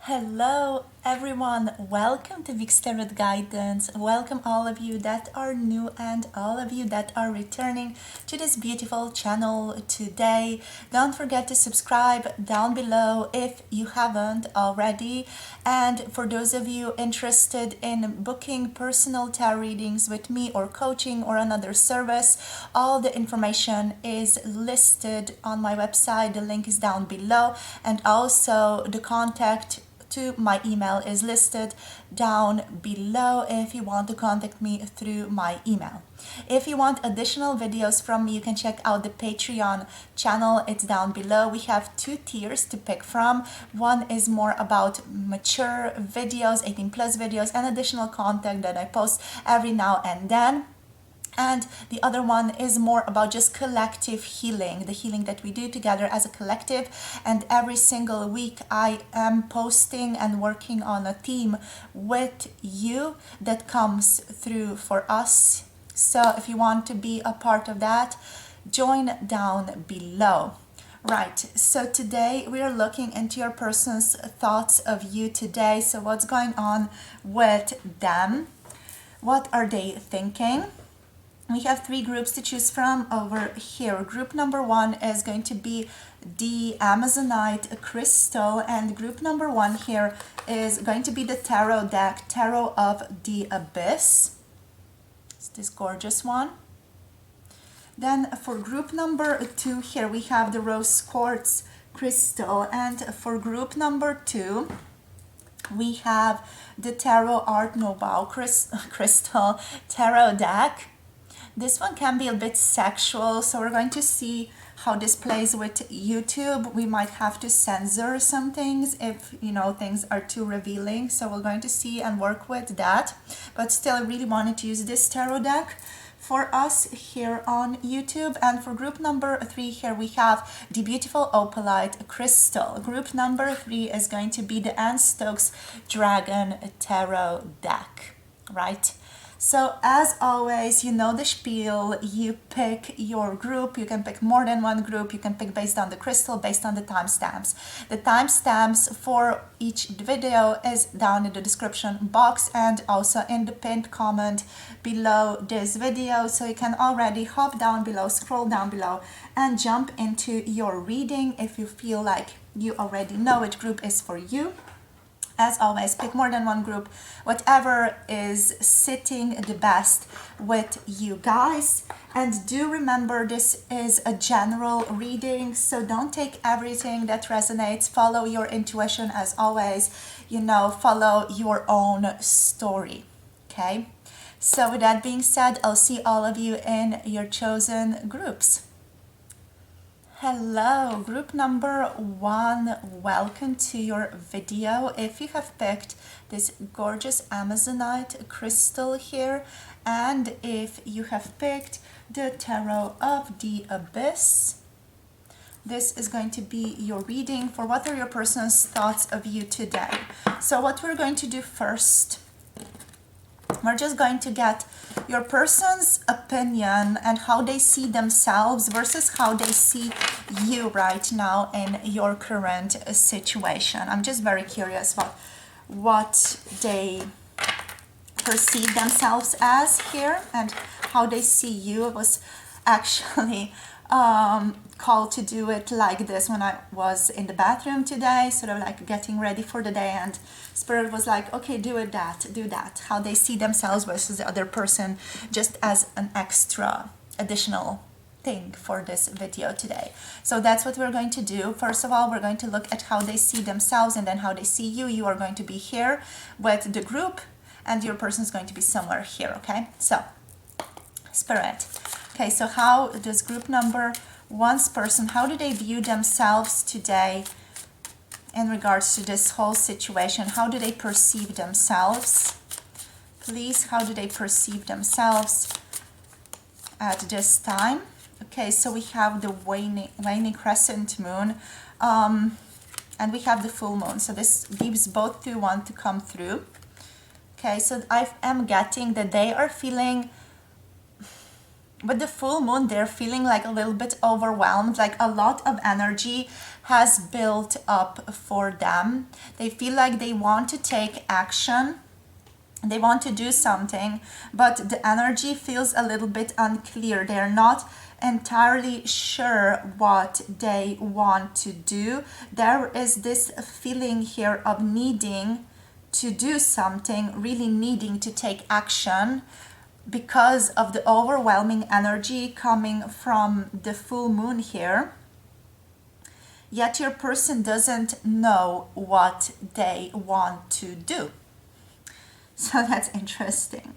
Hello everyone, welcome to Vic's Tarot Guidance. Welcome all of you that are new and all of you that are returning to this beautiful channel today. Don't forget to subscribe down below if you haven't already. And for those of you interested in booking personal tarot readings with me or coaching or another service, all the information is listed on my website. The link is down below, and also the contact to my email is listed down below if you want to contact me through my email. If you want additional videos from me, you can check out the Patreon channel. It's down below. We have two tiers to pick from. One is more about mature videos, 18 plus videos, and additional content that I post every now and then. And the other one is more about just collective healing, the healing that we do together as a collective. And every single week I am posting and working on a theme with you that comes through for us. So if you want to be a part of that, join down below. Right, so today we are looking into your person's thoughts of you today. So what's going on with them? What are they thinking? We have three groups to choose from over here. Group number one is going to be the Amazonite crystal, and group number one here is going to be the tarot deck, Tarot of the Abyss. It's this gorgeous one. Then for group number two here, we have the Rose Quartz crystal, and for group number two, we have the Tarot Art Nouveau crystal tarot deck. This one can be a bit sexual, so we're going to see how this plays with YouTube. We might have to censor some things if, things are too revealing. So we're going to see and work with that. But still, I really wanted to use this tarot deck for us here on YouTube. And for group number three here, we have the beautiful Opalite crystal. Group number three is going to be the Anne Stokes Dragon Tarot deck, right? So as always, you know the spiel, you pick your group, you can pick more than one group, you can pick based on the crystal, based on the timestamps. The timestamps for each video is down in the description box and also in the pinned comment below this video. So you can already hop down below, scroll down below and jump into your reading if you feel like you already know which group is for you. As always, pick more than one group, whatever is sitting the best with you guys. And do remember, this is a general reading, so don't take everything that resonates. Follow your intuition as always, follow your own story, okay? So with that being said, I'll see all of you in your chosen groups. Hello, group number one, welcome to your video. If you have picked this gorgeous Amazonite crystal here, and if you have picked the Tarot of the Abyss, this is going to be your reading for what are your person's thoughts of you today. So what we're going to do first, we're just going to get your person's opinion and how they see themselves versus how they see you right now in your current situation. I'm just very curious about what they perceive themselves as here and how they see you. I was actually called to do it like this when I was in the bathroom today, sort of like getting ready for the day, and Spirit was like, okay, do that, how they see themselves versus the other person, just as an extra additional thing for this video today. So that's what we're going to do. First of all, we're going to look at how they see themselves and then how they see you. You are going to be here with the group and your person is going to be somewhere here, okay? So, Spirit. Okay, so how does group number one's person, how do they view themselves today in regards to this whole situation? How do they perceive themselves? Please, how do they perceive themselves at this time? Okay, so we have the waning crescent moon, and we have the full moon. So this gives both to want to come through. Okay, so I am getting that they are feeling, with the full moon, they're feeling like a little bit overwhelmed, like a lot of energy has built up for them. They feel like they want to take action. They want to do something, but the energy feels a little bit unclear. They're not entirely sure what they want to do. There is this feeling here of needing to do something, really needing to take action because of the overwhelming energy coming from the full moon here. Yet your person doesn't know what they want to do. So that's interesting.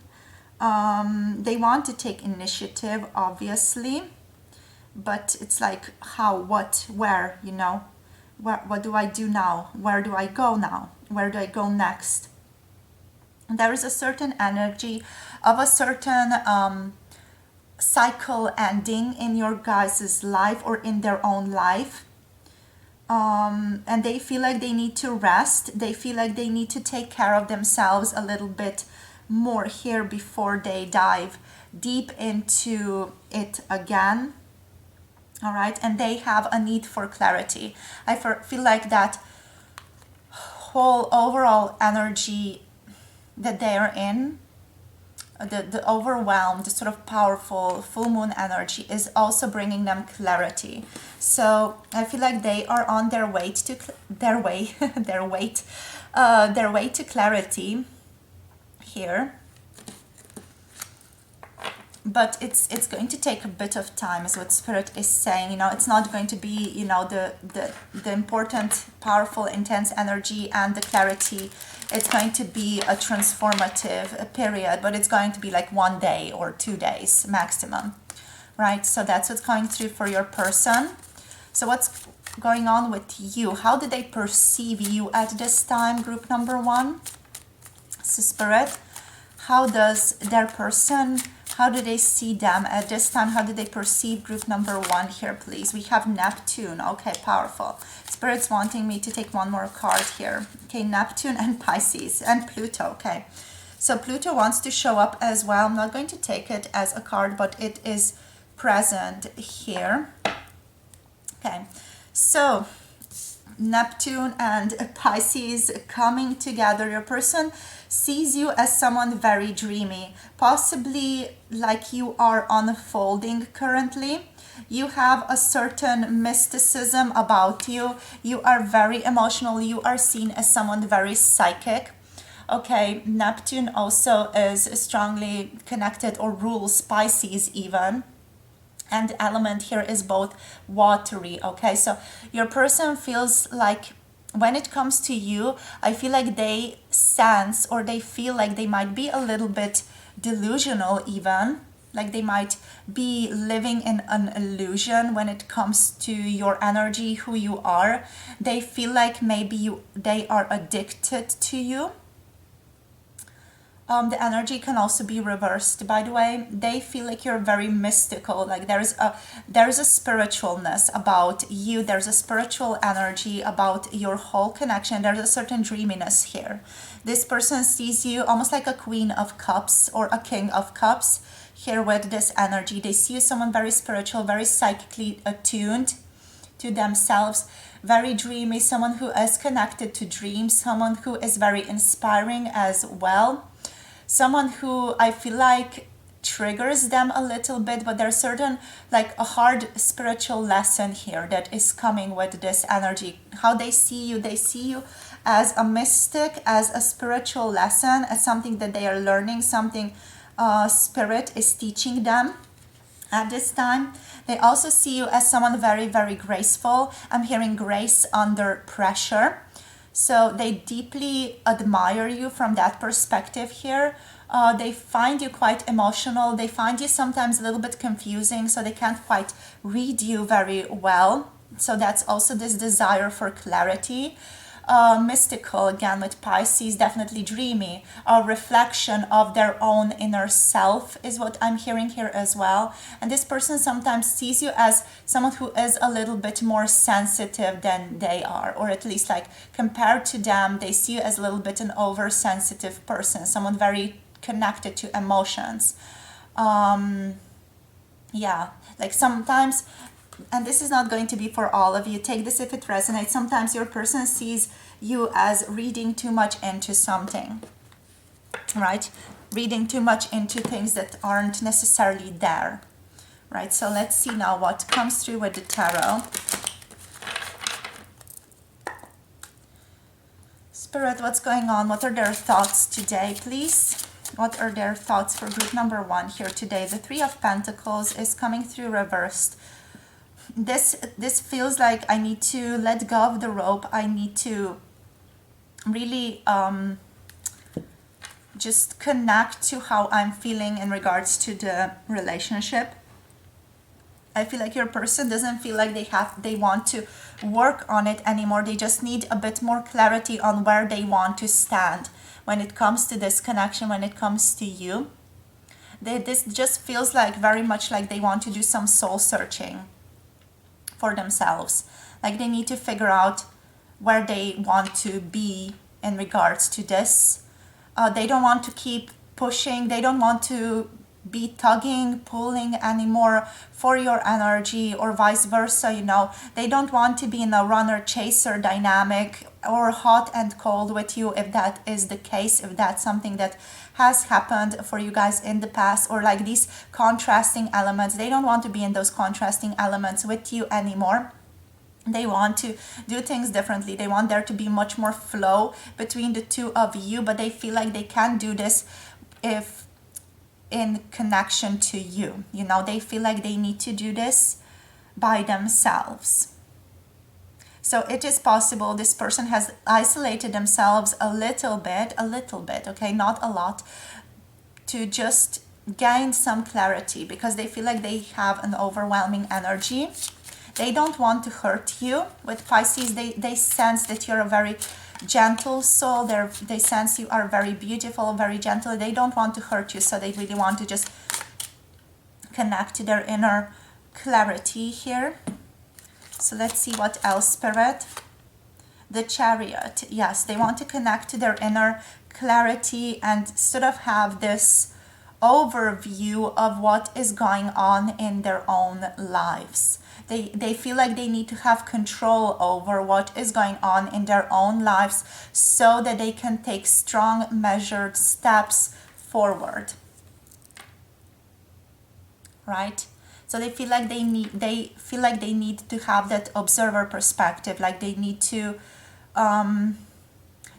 They want to take initiative, obviously, but it's like how, what, where, you know, what do I do now? Where do I go now? Where do I go next? There is a certain energy of a certain cycle ending in your guys' life or in their own life. And they feel like they need to rest. They feel like they need to take care of themselves a little bit more here before they dive deep into it again. All right, and they have a need for clarity. I feel like that whole overall energy that they are in, the overwhelmed, sort of powerful full moon energy is also bringing them clarity. So I feel like they are on their way to their way to clarity here. But it's going to take a bit of time, is what Spirit is saying. You know, it's not going to be, you know, the important, powerful, intense energy and the clarity. It's going to be a transformative period, but it's going to be like 1 day or 2 days maximum, right? So that's what's going through for your person. So what's going on with you? How do they perceive you at this time, group number 1? So Spirit, how does their person, how do they see them at this time? How do they perceive group number 1 here, please? We have Neptune. Okay, powerful. Spirit's wanting me to take one more card here. Okay, Neptune and Pisces and Pluto. Okay, so Pluto wants to show up as well. I'm not going to take it as a card, but it is present here. Okay, so Neptune and Pisces coming together. Your person sees you as someone very dreamy, possibly like you are unfolding currently. You have a certain mysticism about you. You are very emotional. You are seen as someone very psychic. Okay, Neptune also is strongly connected or rules Pisces even. And the element here is both watery. Okay, so your person feels like when it comes to you, I feel like they sense or they feel like they might be a little bit delusional even. Like they might be living in an illusion when it comes to your energy, who you are. They feel like maybe they are addicted to you. The energy can also be reversed, by the way. They feel like you're very mystical, like there's a spiritualness about you. There's a spiritual energy about your whole connection. There's a certain dreaminess here. This person sees you almost like a Queen of Cups or a King of Cups here with this energy. They see you someone very spiritual, very psychically attuned to themselves, very dreamy, someone who is connected to dreams, someone who is very inspiring as well. Someone who I feel like triggers them a little bit, but there's certain, like a hard spiritual lesson here that is coming with this energy. How they see you as a mystic, as a spiritual lesson, as something that they are learning, something Spirit is teaching them at this time. They also see you as someone very, very graceful. I'm hearing grace under pressure. So they deeply admire you from that perspective here. They find you quite emotional. They find you sometimes a little bit confusing, so they can't quite read you very well. So that's also this desire for clarity. Mystical, again, with Pisces, definitely dreamy. A reflection of their own inner self is what I'm hearing here as well. And this person sometimes sees you as someone who is a little bit more sensitive than they are, or at least like compared to them, they see you as a little bit an oversensitive person, someone very connected to emotions. Yeah, like sometimes and this is not going to be for all of you. Take this if it resonates. Sometimes your person sees you as reading too much into something, right? Reading too much into things that aren't necessarily there, right? So let's see now what comes through with the tarot. Spirit, what's going on? What are their thoughts today, please? What are their thoughts for group number 1 here today? The Three of Pentacles is coming through reversed. This feels like I need to let go of the rope. I need to really just connect to how I'm feeling in regards to the relationship. I feel like your person doesn't feel like they want to work on it anymore. They just need a bit more clarity on where they want to stand when it comes to this connection, when it comes to you. This just feels like very much like they want to do some soul searching for themselves. Like they need to figure out where they want to be in regards to this. They don't want to keep pushing. They don't want to be tugging, pulling anymore for your energy, or vice versa, you know. They don't want to be in a runner-chaser dynamic or hot and cold with you, if that is the case, if that's something that has happened for you guys in the past, or like these contrasting elements. They don't want to be in those contrasting elements with you anymore. They want to do things differently. They want there to be much more flow between the two of you, but they feel like they can't do this if in connection to you. You know, they feel like they need to do this by themselves. So it is possible this person has isolated themselves a little bit, okay, not a lot, to just gain some clarity, because they feel like they have an overwhelming energy. They don't want to hurt you. With Pisces, they sense that you're a very gentle soul. They sense you are very beautiful, very gentle. They don't want to hurt you, so they really want to just connect to their inner clarity here. So let's see what else, Spirit. The Chariot. Yes, they want to connect to their inner clarity and sort of have this overview of what is going on in their own lives. They feel like they need to have control over what is going on in their own lives so that they can take strong, measured steps forward. Right? So they feel like they need to have that observer perspective, like they need to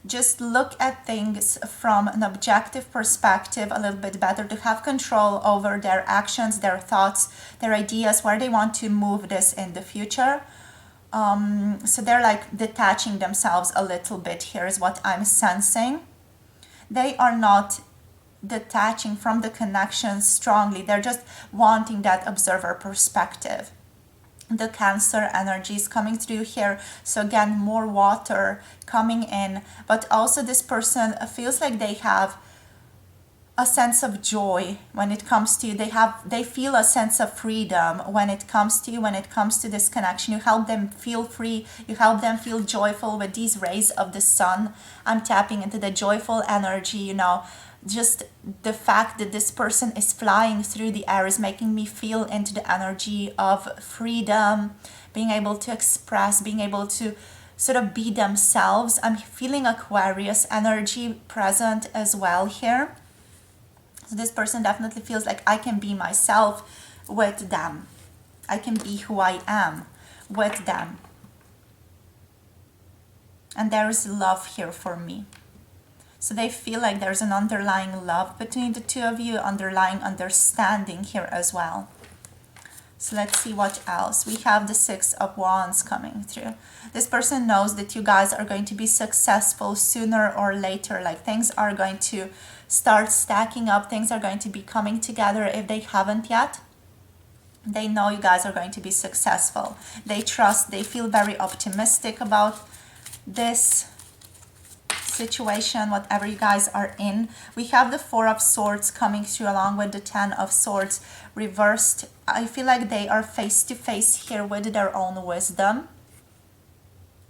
just look at things from an objective perspective a little bit better, to have control over their actions, their thoughts, their ideas, where they want to move this in the future. So they're like detaching themselves a little bit here is what I'm sensing. They are not detaching from the connection strongly. They're just wanting that observer perspective. The Cancer energy is coming through here. So again, more water coming in, but also this person feels like they have a sense of joy when it comes to you. They feel a sense of freedom when it comes to you, when it comes to this connection. You help them feel free. You help them feel joyful with these rays of the sun. I'm tapping into the joyful energy, you know. Just the fact that this person is flying through the air is making me feel into the energy of freedom, being able to express, being able to sort of be themselves. I'm feeling Aquarius energy present as well here. So this person definitely feels like I can be myself with them. I can be who I am with them. And there is love here for me. So they feel like there's an underlying love between the two of you, underlying understanding here as well. So let's see what else. We have the Six of Wands coming through. This person knows that you guys are going to be successful sooner or later. Like things are going to start stacking up. Things are going to be coming together if they haven't yet. They know you guys are going to be successful. They trust, they feel very optimistic about this situation, whatever you guys are in. We have the Four of Swords coming through along with the Ten of Swords reversed. I feel like they are face to face here with their own wisdom.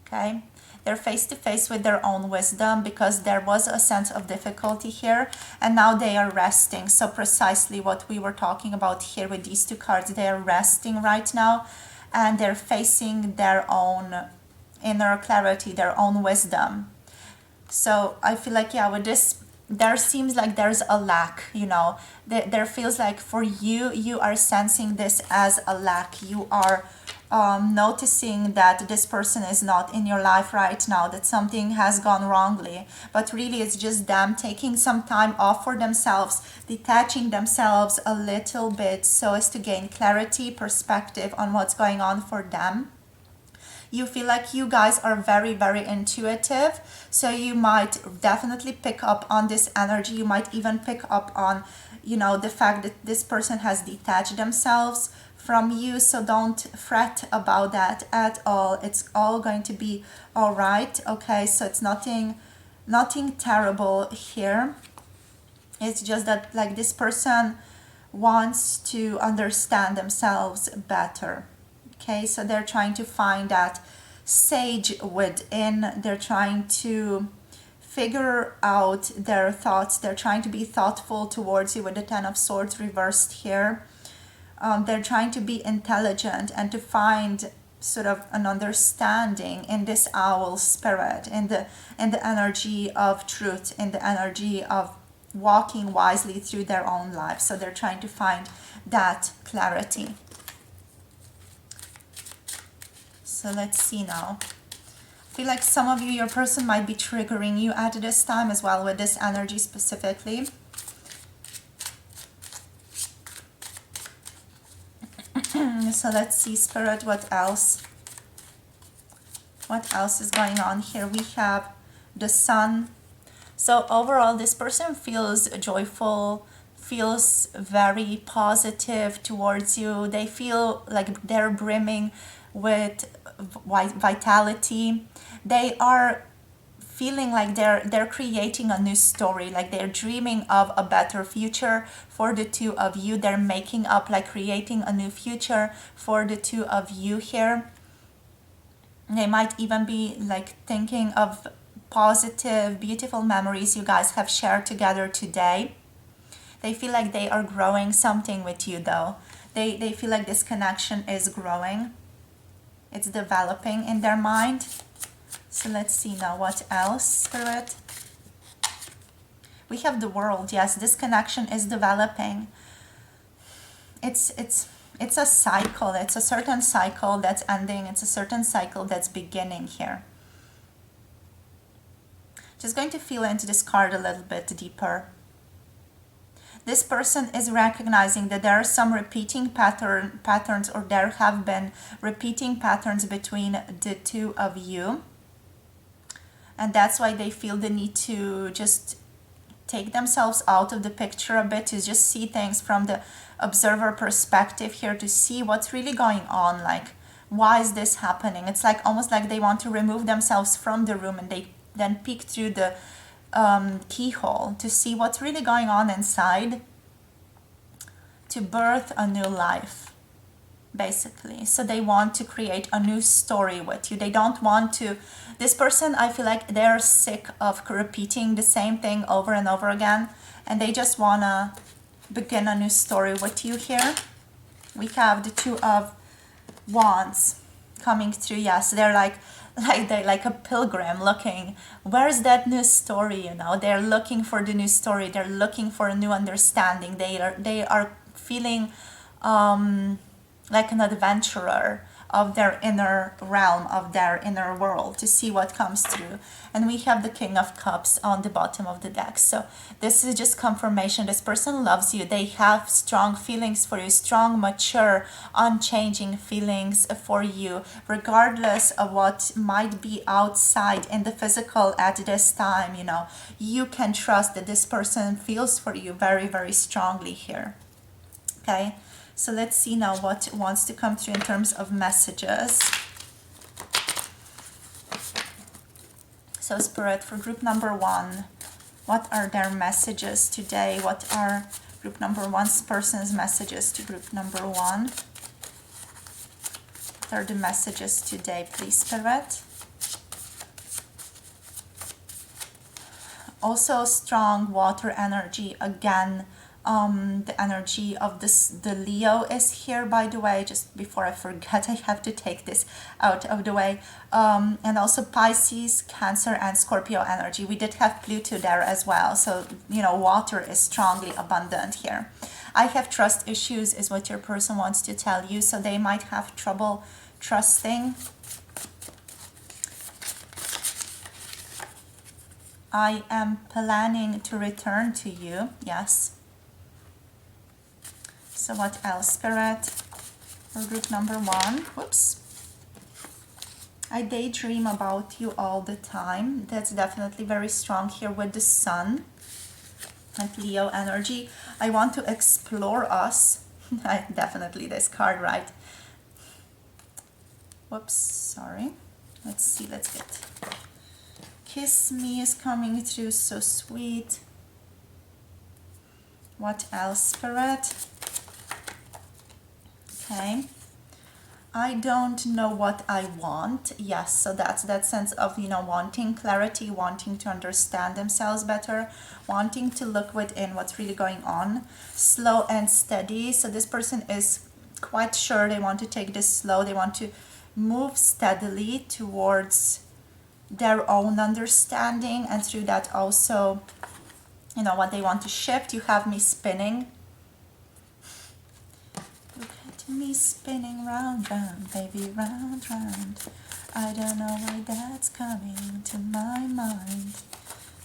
Okay, they're face to face with their own wisdom because there was a sense of difficulty here, and now they are resting. So precisely what we were talking about here with these two cards, they are resting right now, and they're facing their own inner clarity, their own wisdom. So I feel like, yeah, with this, there seems like there's a lack, you know. There feels like for you, you are sensing this as a lack. You are noticing that this person is not in your life right now, that something has gone wrongly. But really, it's just them taking some time off for themselves, detaching themselves a little bit so as to gain clarity, perspective on what's going on for them. You feel like you guys are very, very intuitive. So you might definitely pick up on this energy. You might even pick up on, you know, the fact that this person has detached themselves from you. So don't fret about that at all. It's all going to be all right. Okay, so it's nothing terrible here. It's just that, like, this person wants to understand themselves better. Okay, so they're trying to find that sage within. They're trying to figure out their thoughts. They're trying to be thoughtful towards you with the Ten of Swords reversed here. They're trying to be intelligent and to find sort of an understanding in this owl spirit, in the energy of truth, in the energy of walking wisely through their own life. So they're trying to find that clarity. So let's see now. I feel like some of you, your person might be triggering you at this time as well with this energy specifically. So let's see, Spirit, what else? What else is going on here? We have the Sun. So overall, this person feels joyful, feels very positive towards you. They feel like they're brimming with vitality. They are feeling like they're creating a new story, like they're dreaming of a better future for the two of you. They're making up, like creating a new future for the two of you here. They might even be like thinking of positive, beautiful memories you guys have shared together today. They feel like they are growing something with you though. They feel like this connection is growing. It's developing in their mind. So let's see now, what else, Spirit? We have the World. Yes, this connection is developing. It's a cycle. It's a certain cycle that's ending. It's a certain cycle that's beginning here. Just going to feel into this card a little bit deeper. This person is recognizing that there are some repeating patterns, or there have been repeating patterns between the two of you. And that's why they feel the need to just take themselves out of the picture a bit, to just see things from the observer perspective here, to see what's really going on. Like, why is this happening? It's like almost like they want to remove themselves from the room, and they then peek through the keyhole to see what's really going on inside, to birth a new life, basically. So they want to create a new story with you. They don't want to, this person, I feel like they're sick of repeating the same thing over and over again, and they just want to begin a new story with you here. We have the Two of Wands coming through. Yes, they're they're like a pilgrim looking, where's that new story, you know? They're looking for the new story. They're looking for a new understanding. They are feeling like an adventurer of their inner realm, of their inner world, to see what comes through. And we have the King of Cups on the bottom of the deck. So this is just confirmation. This person loves you. They have strong feelings for you, strong, mature, unchanging feelings for you, regardless of what might be outside in the physical at this time. You know, you can trust that this person feels for you very, very strongly here. Okay. So let's see now what wants to come through in terms of messages. So Spirit, for group number 1, what are their messages today? What are group number 1's person's messages to group number 1? What are the messages today, please, Spirit? Also strong water energy again The energy of the Leo is here, by the way. Just before I forget, I have to take this out of the way. And also Pisces, Cancer, and Scorpio energy. We did have Pluto there as well. So, water is strongly abundant here. I have trust issues is what your person wants to tell you. So they might have trouble trusting. I am planning to return to you. Yes. So what else, Spirit? For group number 1. Whoops. I daydream about you all the time. That's definitely very strong here with the Sun. Like Leo energy. I want to explore us. Definitely this card, right? Whoops, sorry. Let's see, let's get... Kiss me is coming through, so sweet. What else, Spirit? Okay. I don't know what I want. Yes, so that's that sense of, wanting clarity, wanting to understand themselves better, wanting to look within what's really going on. Slow and steady. So this person is quite sure they want to take this slow. They want to move steadily towards their own understanding, and through that also, what they want to shift. You have me spinning. Look at me spinning round, round, baby, round, round. I don't know why that's coming to my mind.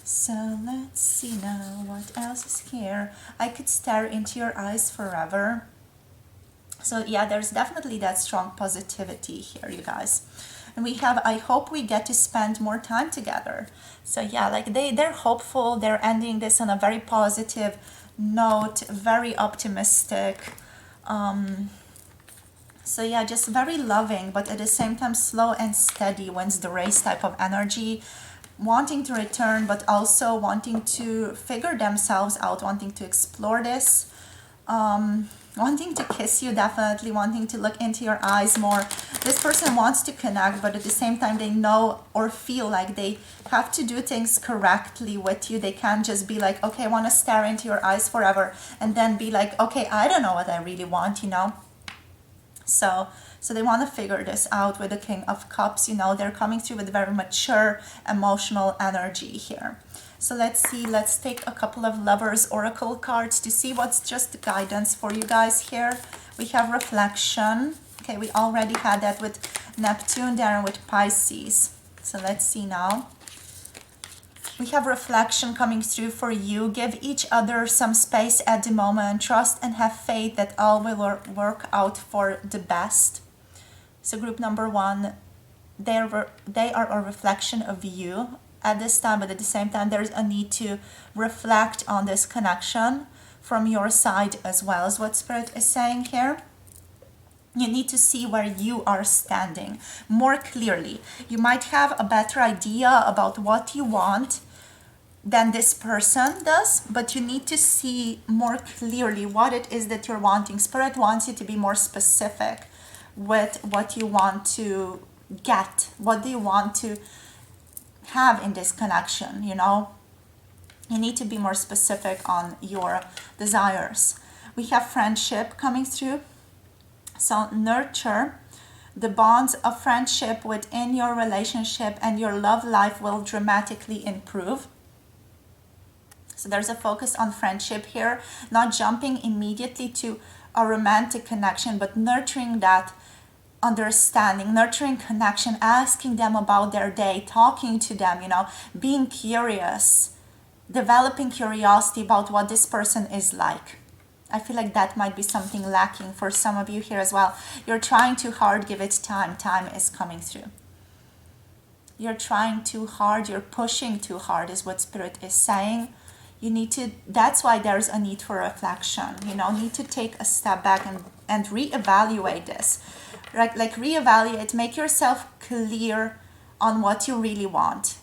So let's see now what else is here. I could stare into your eyes forever. So yeah, there's definitely that strong positivity here, you guys. And we have, I hope we get to spend more time together. So yeah, like they're hopeful. They're ending this on a very positive note, very optimistic. So yeah, just very loving, but at the same time slow and steady, wins the race type of energy. Wanting to return, but also wanting to figure themselves out, wanting to explore this. Wanting to kiss you, definitely wanting to look into your eyes more. This person wants to connect, but at the same time they know or feel like they have to do things correctly with you. They can't just be like, okay, I want to stare into your eyes forever, and then be like, okay, I don't know what I really want, So they want to figure this out with the King of Cups. They're coming through with very mature emotional energy here. So let's see, let's take a couple of Lovers Oracle cards to see what's just the guidance for you guys here. We have reflection. Okay, we already had that with Neptune there and with Pisces. So let's see now. We have reflection coming through for you. Give each other some space at the moment. Trust and have faith that all will work out for the best. So group number 1, they are a reflection of you at this time, but at the same time there's a need to reflect on this connection from your side as well, is what Spirit is saying here. You need to see where you are standing more clearly. You might have a better idea about what you want than this person does, but you need to see more clearly what it is that you're wanting. Spirit wants you to be more specific with what you want to get, what do you want to have in this connection. You need to be more specific on your desires. We have friendship coming through. So nurture the bonds of friendship within your relationship, and your love life will dramatically improve. So there's a focus on friendship here, not jumping immediately to a romantic connection, but nurturing that understanding, nurturing connection, asking them about their day, talking to them, being curious, developing curiosity about what this person is like. I feel like that might be something lacking for some of you here as well. You're trying too hard, give it time. Time is coming through. You're trying too hard, you're pushing too hard is what Spirit is saying. You need to, that's why there's a need for reflection. Need to take a step back and reevaluate this. Like reevaluate, make yourself clear on what you really want,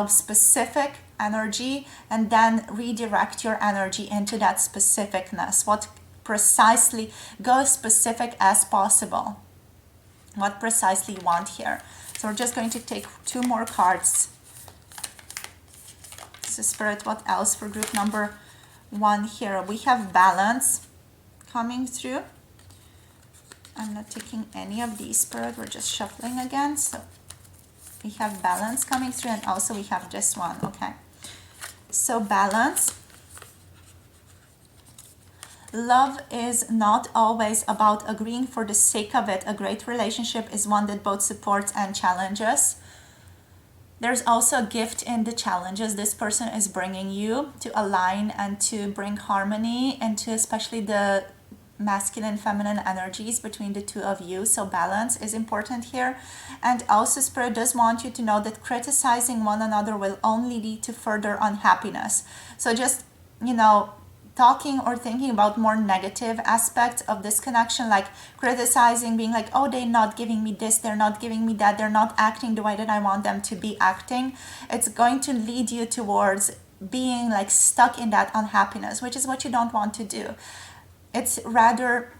specific energy, and then redirect your energy into that specificness. What precisely, go as specific as possible. What precisely you want here. So we're just going to take 2 more cards. So Spirit, what else for group number one here. We have balance coming through. I'm not taking any of these, Spirit. We're just shuffling again. So we have balance coming through, and also we have this one. Okay. So balance. Love is not always about agreeing for the sake of it. A great relationship is one that both supports and challenges. There's also a gift in the challenges this person is bringing you to align and to bring harmony into especially the masculine feminine energies between the two of you. So balance is important here. And also Spirit does want you to know that criticizing one another will only lead to further unhappiness. So just, talking or thinking about more negative aspects of this connection, like criticizing, being like, oh, they're not giving me this, they're not giving me that, they're not acting the way that I want them to be acting. It's going to lead you towards being like stuck in that unhappiness, which is what you don't want to do. It's rather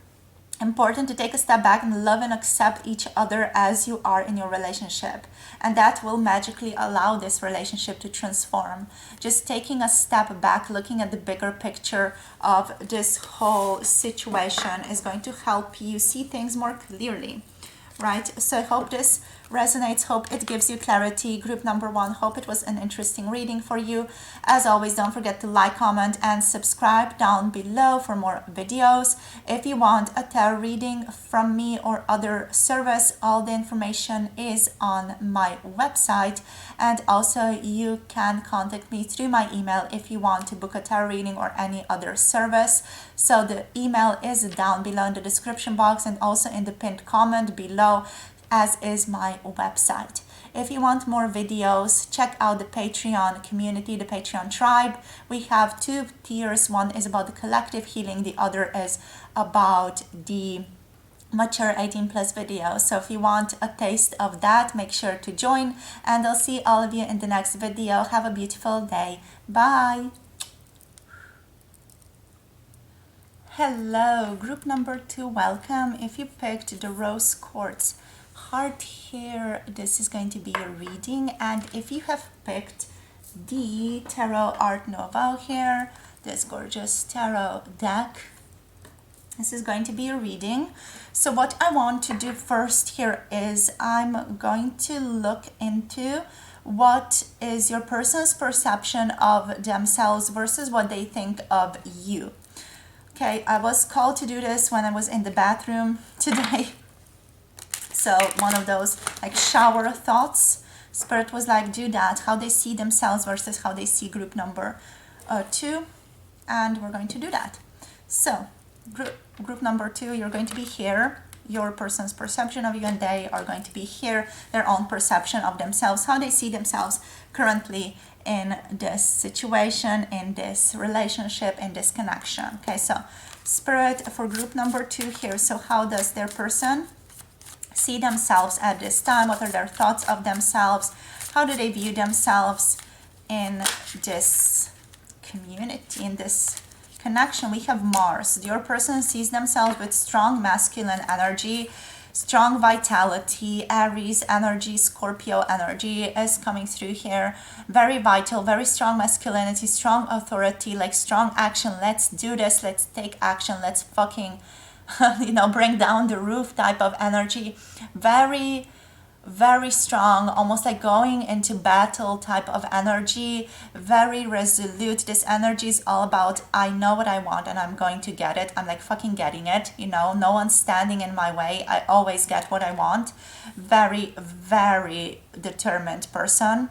important to take a step back and love and accept each other as you are in your relationship, and that will magically allow this relationship to transform. Just taking a step back, looking at the bigger picture of this whole situation is going to help you see things more clearly, right? So I hope this resonates, hope it gives you clarity. Group number 1, hope it was an interesting reading for you. As always, don't forget to like, comment, and subscribe down below for more videos. If you want a tarot reading from me or other service, all the information is on my website, and also you can contact me through my email if you want to book a tarot reading or any other service. So the email is down below in the description box and also in the pinned comment below, as is my website. If you want more videos, check out the Patreon community, the Patreon tribe. We have 2 tiers. One is about the collective healing, the other is about the mature 18 plus videos. So if you want a taste of that, make sure to join, and I'll see all of you in the next video. Have a beautiful day. Bye. Hello, group number 2, welcome. If you picked the rose quartz heart here, this is going to be a reading. And if you have picked the tarot art Nouveau here, this gorgeous tarot deck, this is going to be a reading. So what I want to do first here is I'm going to look into what is your person's perception of themselves versus what they think of you. Okay, I was called to do this when I was in the bathroom today. So one of those like shower thoughts. Spirit was like, do that, how they see themselves versus how they see group number 2. And we're going to do that. So group number 2, you're going to be here. Your person's perception of you, and they are going to be here. Their own perception of themselves, how they see themselves currently in this situation, in this relationship, in this connection. Okay, so Spirit for group number 2 here. So how does their person see themselves at this time? What are their thoughts of themselves? How do they view themselves in this community, in this connection? We have Mars. Your person sees themselves with strong masculine energy, strong vitality. Aries energy, Scorpio energy is coming through here. Very vital, very strong masculinity, strong authority, like strong action. Let's do this, let's take action, let's fucking bring down the roof type of energy. Very, very strong, almost like going into battle type of energy. Very resolute. This energy is all about, I know what I want and I'm going to get it. I'm like fucking getting it. No one's standing in my way. I always get what I want. Very, very determined person.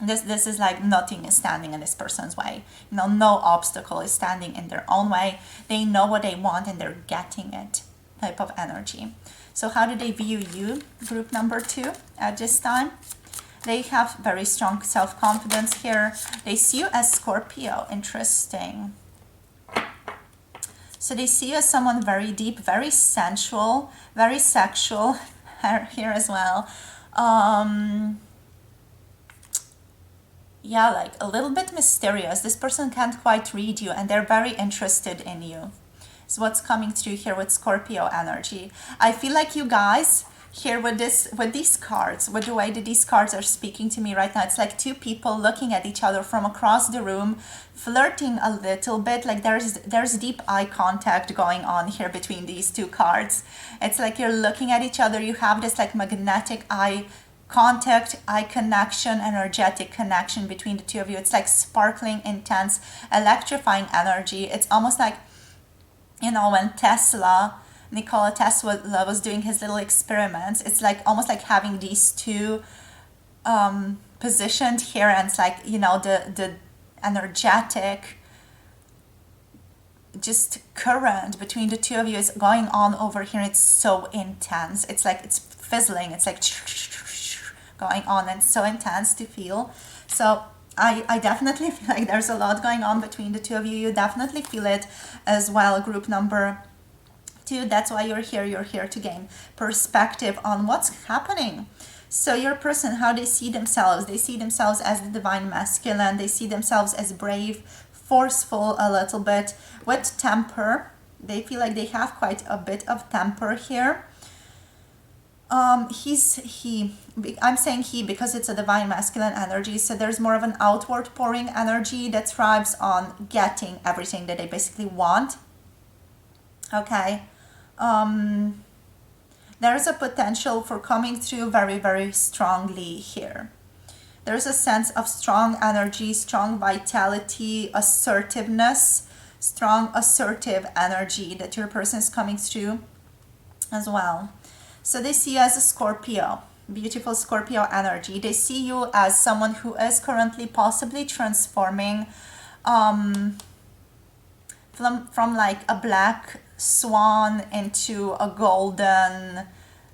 This is like nothing is standing in this person's way. No obstacle is standing in their own way. They know what they want and they're getting it type of energy. So how do they view you, group number 2, at this time? They have very strong self-confidence here. They see you as Scorpio. Interesting. So they see you as someone very deep, very sensual, very sexual here as well. Yeah, like a little bit mysterious. This person can't quite read you and they're very interested in you. So what's coming through here with Scorpio energy? I feel like you guys here with these cards, with the way that these cards are speaking to me right now, it's like two people looking at each other from across the room, flirting a little bit. Like there's deep eye contact going on here between these two cards. It's like you're looking at each other. You have this like magnetic eye contact, eye connection, energetic connection between the two of you. It's like sparkling, intense, electrifying energy. It's almost like, you know, when Nikola Tesla was doing his little experiments, it's like almost like having these two positioned here, and it's like, you know, the energetic just current between the two of you is going on over here. It's so intense. It's like it's fizzling. It's like going on, and so intense to feel. So I definitely feel like there's a lot going on between the two of you. You definitely feel it as well, group number 2. That's why you're here. You're here to gain perspective on what's happening. So your person, how they see themselves as the divine masculine. They see themselves as brave, forceful a little bit, with temper. They feel like they have quite a bit of temper here. I'm saying he because it's a divine masculine energy, so there's more of an outward pouring energy that thrives on getting everything that they basically want. Okay. There's a potential for coming through very, very strongly here. There's a sense of strong energy, strong vitality, assertiveness, strong assertive energy that your person is coming through as well. So they see you as a Scorpio, beautiful Scorpio energy. They see you as someone who is currently possibly transforming from like a black swan into a golden,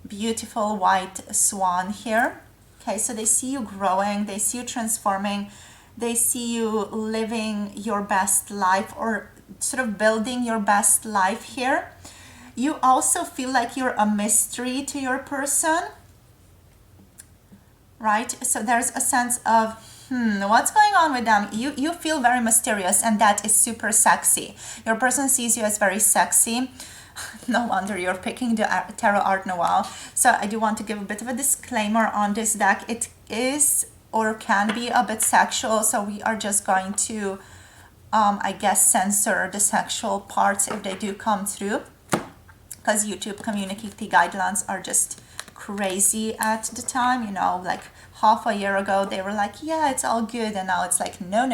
beautiful white swan here. Okay, so they see you growing, they see you transforming, they see you living your best life, or sort of building your best life here. You also feel like you're a mystery to your person, right? So there's a sense of, what's going on with them? You feel very mysterious, and that is super sexy. Your person sees you as very sexy. No wonder you're picking the Tarot Art Nouveau. So I do want to give a bit of a disclaimer on this deck. It is or can be a bit sexual, so we are just going to, I guess, censor the sexual parts if they do come through, because YouTube community guidelines are just crazy at the time. You know, like half a year ago they were like, yeah, it's all good, and now it's like, no,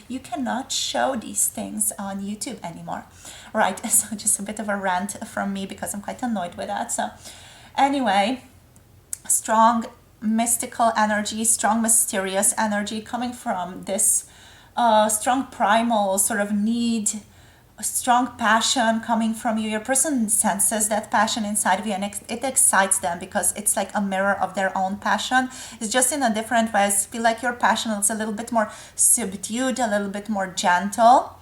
you cannot show these things on YouTube anymore, right? So just a bit of a rant from me because I'm quite annoyed with that. So anyway, strong mystical energy, strong mysterious energy coming from this strong primal sort of need, a strong passion coming from you. Your person senses that passion inside of you, and it excites them because it's like a mirror of their own passion. It's just in a different way. I feel like your passion is a little bit more subdued, a little bit more gentle,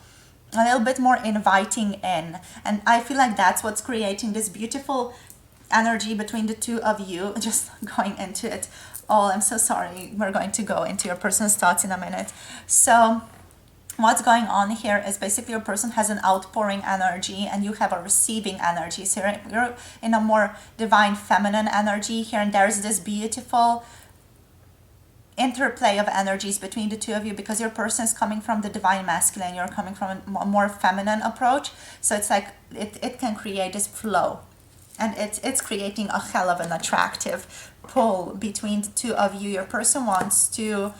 a little bit more inviting in. And I feel like that's what's creating this beautiful energy between the two of you. Just going into it all, I'm so sorry. We're going to go into your person's thoughts in a minute. So what's going on here is basically your person has an outpouring energy and you have a receiving energy. So you're in a more divine feminine energy here, and there's this beautiful interplay of energies between the two of you because your person is coming from the divine masculine, you're coming from a more feminine approach. So it's like it can create this flow, and it's creating a hell of an attractive pull between the two of you. Your person wants to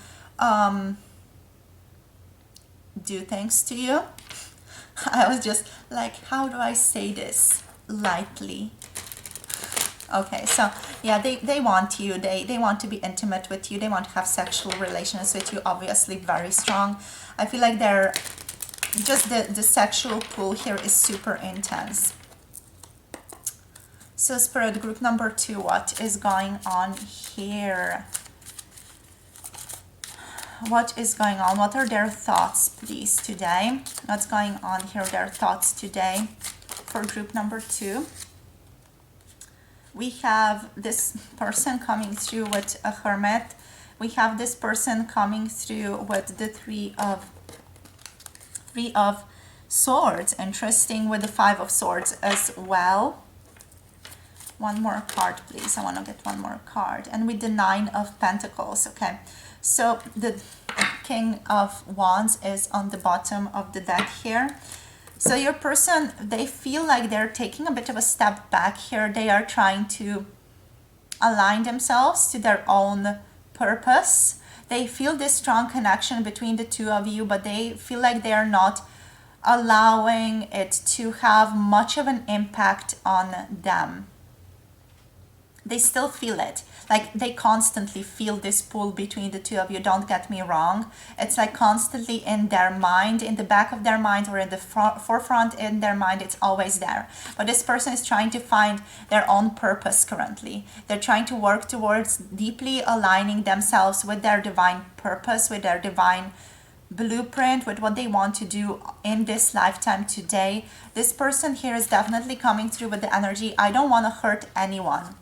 do things to you. I was just like, how do I say this lightly? Okay, so yeah, they want you, they want to be intimate with you, they want to have sexual relations with you, obviously very strong. I feel like they're just the sexual pull here is super intense. So Spirit, group number 2, what is going on here? What is going on? What are their thoughts, please, today? What's going on here, their thoughts today for group number 2? We have this person coming through with a Hermit. We have this person coming through with the Three of Swords. Interesting, with the Five of Swords as well. One more card, please. I want to get one more card. And with the 9 of Pentacles, okay. So the King of Wands is on the bottom of the deck here. So your person, they feel like they're taking a bit of a step back here. They are trying to align themselves to their own purpose. They feel this strong connection between the two of you, but they feel like they are not allowing it to have much of an impact on them. They still feel it. Like they constantly feel this pull between the two of you. Don't get me wrong. It's like constantly in their mind, in the back of their mind, or in the forefront in their mind. It's always there. But this person is trying to find their own purpose currently. They're trying to work towards deeply aligning themselves with their divine purpose, with their divine blueprint, with what they want to do in this lifetime today. This person here is definitely coming through with the energy, I don't want to hurt anyone.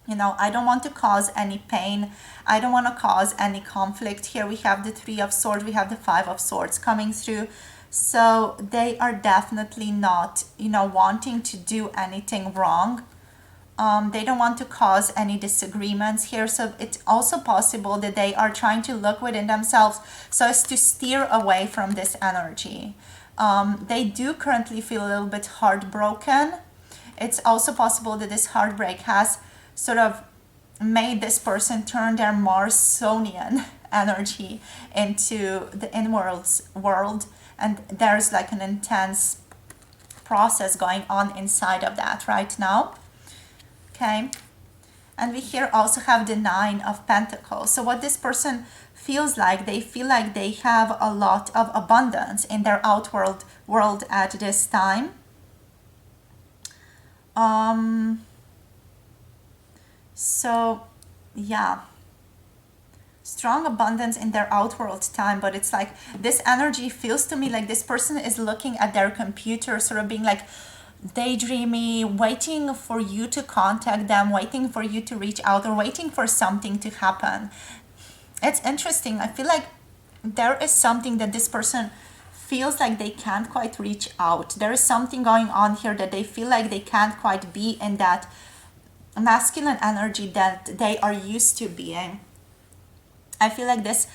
You know, I don't want to cause any pain. I don't want to cause any conflict. Here we have the 3 of Swords. We have the 5 of Swords coming through. So they are definitely not, you know, wanting to do anything wrong. They don't want to cause any disagreements here. So it's also possible that they are trying to look within themselves so as to steer away from this energy. They do currently feel a little bit heartbroken. It's also possible that this heartbreak has sort of made this person turn their Marsonian energy into the inwards world, and there's like an intense process going on inside of that right now. Okay, and we here also have the 9 of Pentacles. So what this person feels like, they feel like they have a lot of abundance in their outward world at this time. So, yeah, strong abundance in their outworld time, but it's like this energy feels to me like this person is looking at their computer, sort of being like daydreamy, waiting for you to contact them, waiting for you to reach out, or waiting for something to happen. It's interesting. I feel like there is something that this person feels like they can't quite reach out. There is something going on here that they feel like they can't quite be in that masculine energy that they are used to being. I feel like this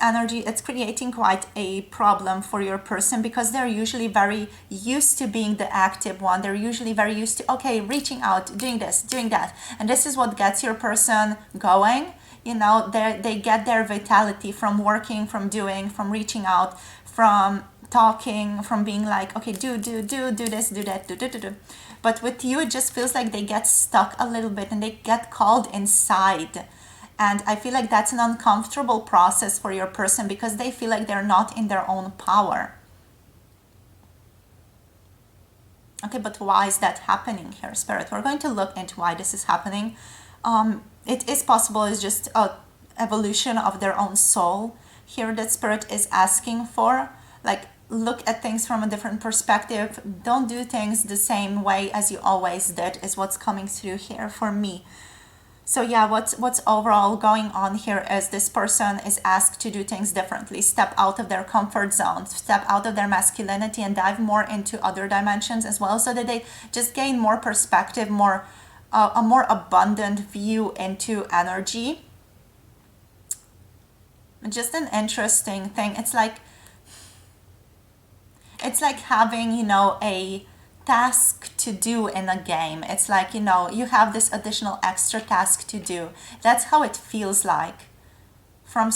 energy, it's creating quite a problem for your person, because they're usually very used to being the active one. They're usually very used to, okay, reaching out, doing this, doing that. And this is what gets your person going. You know, they get their vitality from working, from doing, from reaching out, from talking, from being like, okay, do this, do that, do. But with you, it just feels like they get stuck a little bit and they get called inside. And I feel like that's an uncomfortable process for your person, because they feel like they're not in their own power. Okay, but why is that happening here, Spirit? We're going to look into why this is happening. It is possible it's just an evolution of their own soul here that Spirit is asking for. Like, look at things from a different perspective. Don't do things the same way as you always did, is what's coming through here for me. So yeah, what's overall going on here is this person is asked to do things differently, step out of their comfort zone, step out of their masculinity and dive more into other dimensions as well, so that they just gain more perspective, a more abundant view into energy. Just an interesting thing. It's like having, you know, a task to do in a game. It's like, you know, you have this additional extra task to do. That's how it feels like from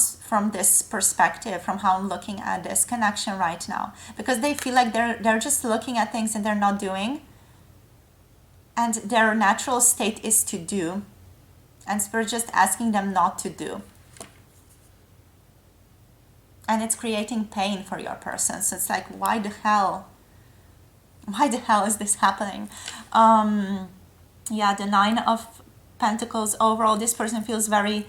this perspective, from how I'm looking at this connection right now, because they feel like they're just looking at things and they're not doing, and their natural state is to do, and Spirit just asking them not to do. And it's creating pain for your person. So it's like, why the hell is this happening? Yeah, the 9 of Pentacles. Overall, this person feels very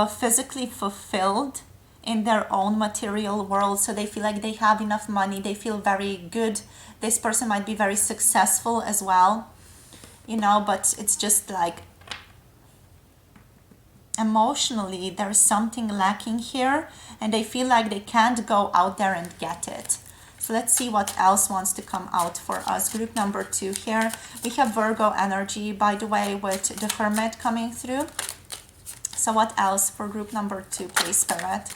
physically fulfilled in their own material world. So they feel like they have enough money. They feel very good. This person might be very successful as well, you know, but it's just like emotionally there's something lacking here, and they feel like they can't go out there and get it. So let's see what else wants to come out for us. Group number 2 here. We have Virgo energy, by the way, with the Hermit coming through. So what else for group number 2, please, Spirit?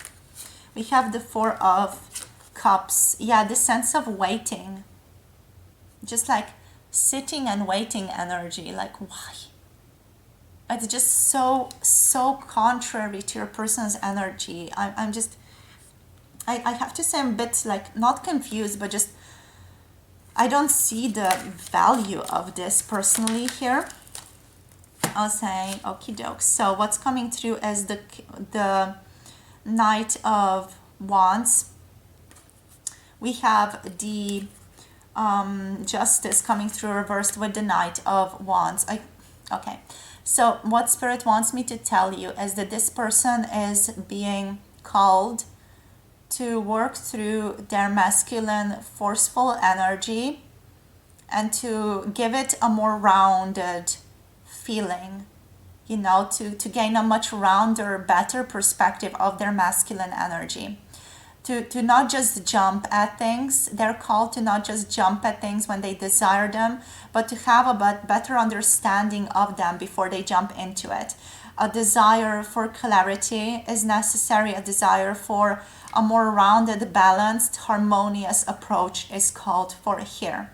We have the 4 of Cups. Yeah, the sense of waiting. Just like sitting and waiting energy. Like, why? It's just so contrary to your person's energy. I'm just... I have to say I'm a bit like, not confused, but just, I don't see the value of this personally here. I'll say, okie doke. So what's coming through is the Knight of Wands. We have the Justice coming through reversed with the Knight of Wands. Okay. So what Spirit wants me to tell you is that this person is being called to work through their masculine, forceful energy and to give it a more rounded feeling, you know, to gain a much rounder, better perspective of their masculine energy. To not just jump at things. They're called to not just jump at things when they desire them, but to have a better understanding of them before they jump into it. A desire for clarity is necessary. A desire for a more rounded, balanced, harmonious approach is called for here.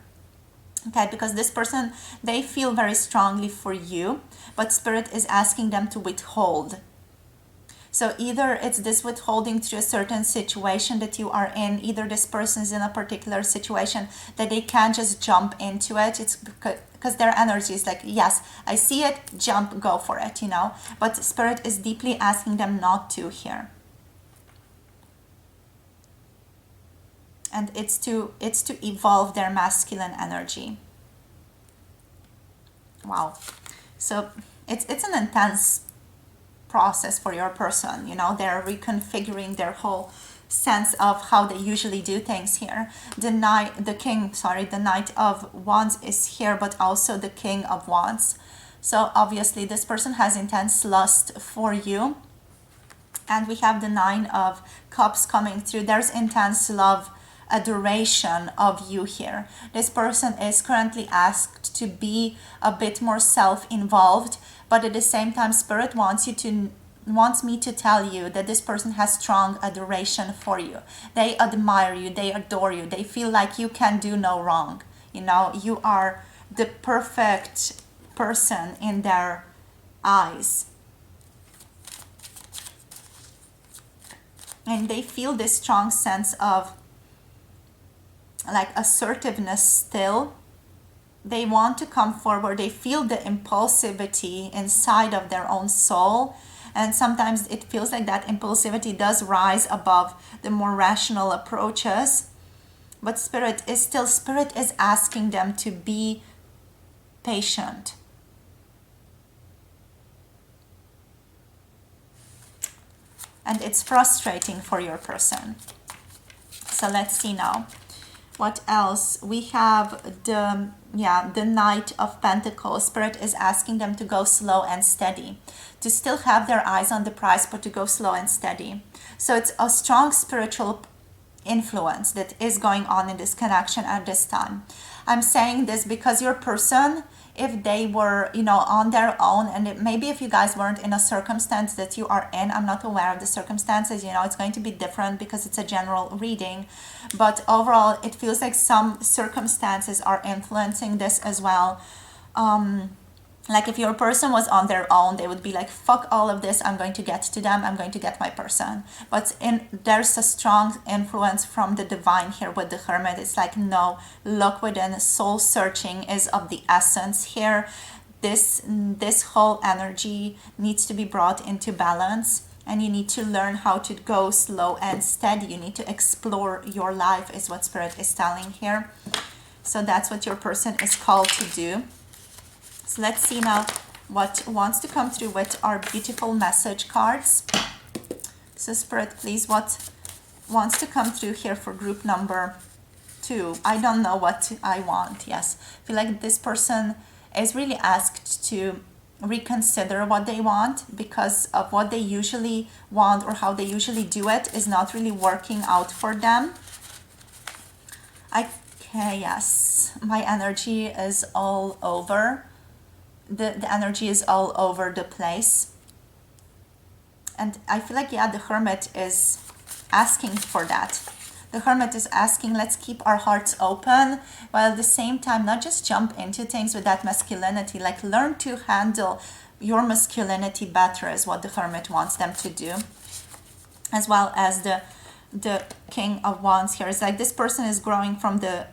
Okay, because this person, they feel very strongly for you, but Spirit is asking them to withhold. So either it's this withholding through a certain situation that you are in, either this person is in a particular situation that they can't just jump into it. It's because their energy is like, yes, I see it, jump, go for it, you know. But Spirit is deeply asking them not to here. And it's to evolve their masculine energy. Wow. So it's an intense process for your person, you know. They're reconfiguring their whole sense of how they usually do things here. The Knight of Wands is here, but also the King of Wands. So obviously this person has intense lust for you. And we have the 9 of Cups coming through. There's intense love, adoration of you here. This person is currently asked to be a bit more self-involved, but at the same time Spirit wants me to tell you that this person has strong adoration for you. They admire you, they adore you, they feel like you can do no wrong. You know, you are the perfect person in their eyes. And they feel this strong sense of like assertiveness still. They want to come forward. They feel the impulsivity inside of their own soul. And sometimes it feels like that impulsivity does rise above the more rational approaches. But Spirit is asking them to be patient. And it's frustrating for your person. So let's see now. What else? We have the Knight of Pentacles. Spirit is asking them to go slow and steady. To still have their eyes on the prize, but to go slow and steady. So it's a strong spiritual influence that is going on in this connection at this time. I'm saying this because your person, if they were, you know, on their own, and maybe if you guys weren't in a circumstance that you are in, I'm not aware of the circumstances, you know, it's going to be different because it's a general reading. But overall, it feels like some circumstances are influencing this as well. Like if your person was on their own, they would be like, fuck all of this, I'm going to get to them, I'm going to get my person. But there's a strong influence from the divine here with the Hermit. It's like, no, look within, soul searching is of the essence here. This whole energy needs to be brought into balance, and you need to learn how to go slow and steady. You need to explore your life is what Spirit is telling here. So that's what your person is called to do. So let's see now what wants to come through with our beautiful message cards. So Spirit, please, what wants to come through here for group number 2? I don't know what I want. Yes, I feel like this person is really asked to reconsider what they want, because of what they usually want or how they usually do it is not really working out for them. Okay, yes, my energy is all over. The energy is all over the place. And I feel like, yeah, the Hermit is asking for that. The Hermit is asking, let's keep our hearts open, while at the same time, not just jump into things with that masculinity, like learn to handle your masculinity better is what the Hermit wants them to do. As well as the King of Wands here. It's like this person is growing from the,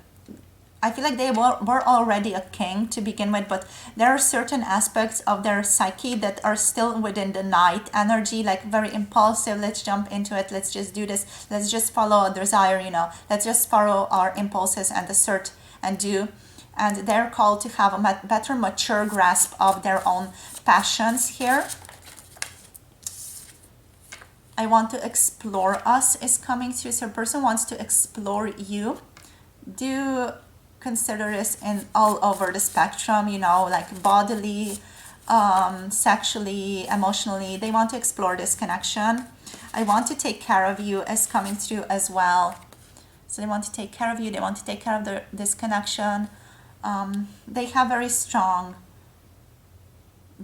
I feel like they were already a king to begin with, but there are certain aspects of their psyche that are still within the Knight energy, like very impulsive. Let's jump into it. Let's just do this. Let's just follow a desire, you know. Let's just follow our impulses and assert and do. And they're called to have a better mature grasp of their own passions here. I want to explore us is coming through. So a person wants to explore you. Do consider this in all over the spectrum, you know, like bodily, sexually, emotionally. They want to explore this connection. I want to take care of you is coming through as well. So they want to take care of you. They want to take care of this connection. They have very strong,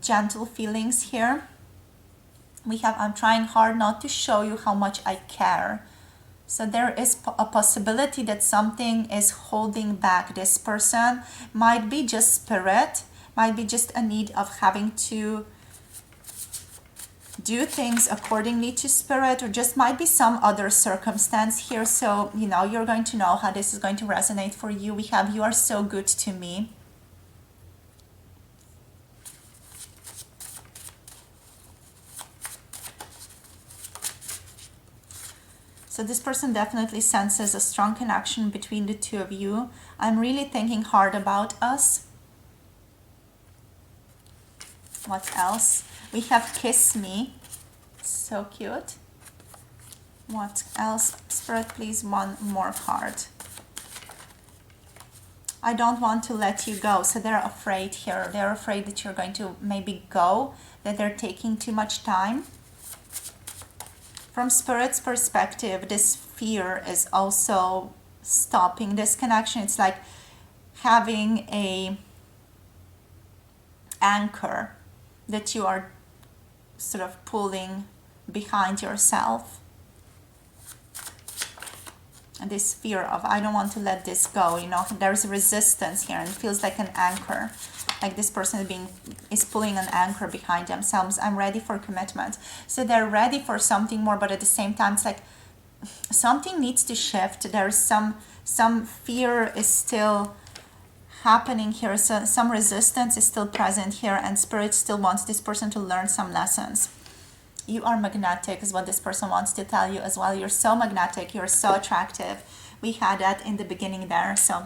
gentle feelings here. We have, I'm trying hard not to show you how much I care. So there is a possibility that something is holding back this person. Might be just spirit, might be just a need of having to do things accordingly to spirit, or just might be some other circumstance here. So, you know, you're going to know how this is going to resonate for you. We have, you are so good to me. So this person definitely senses a strong connection between the two of you. I'm really thinking hard about us. What else? We have Kiss Me. So cute. What else? Spirit, please, one more card. I don't want to let you go. So they're afraid here. They're afraid that you're going to maybe go, that they're taking too much time. From Spirit's perspective, this fear is also stopping this connection. It's like having a anchor that you are sort of pulling behind yourself. And this fear of, I don't want to let this go, you know, there's resistance here, and it feels like an anchor. Like this person is pulling an anchor behind themselves. I'm ready for commitment. So they're ready for something more, but at the same time, it's like something needs to shift. There's some fear is still happening here. So some resistance is still present here, and Spirit still wants this person to learn some lessons. You are magnetic is what this person wants to tell you as well. You're so magnetic. You're so attractive. We had that in the beginning there. So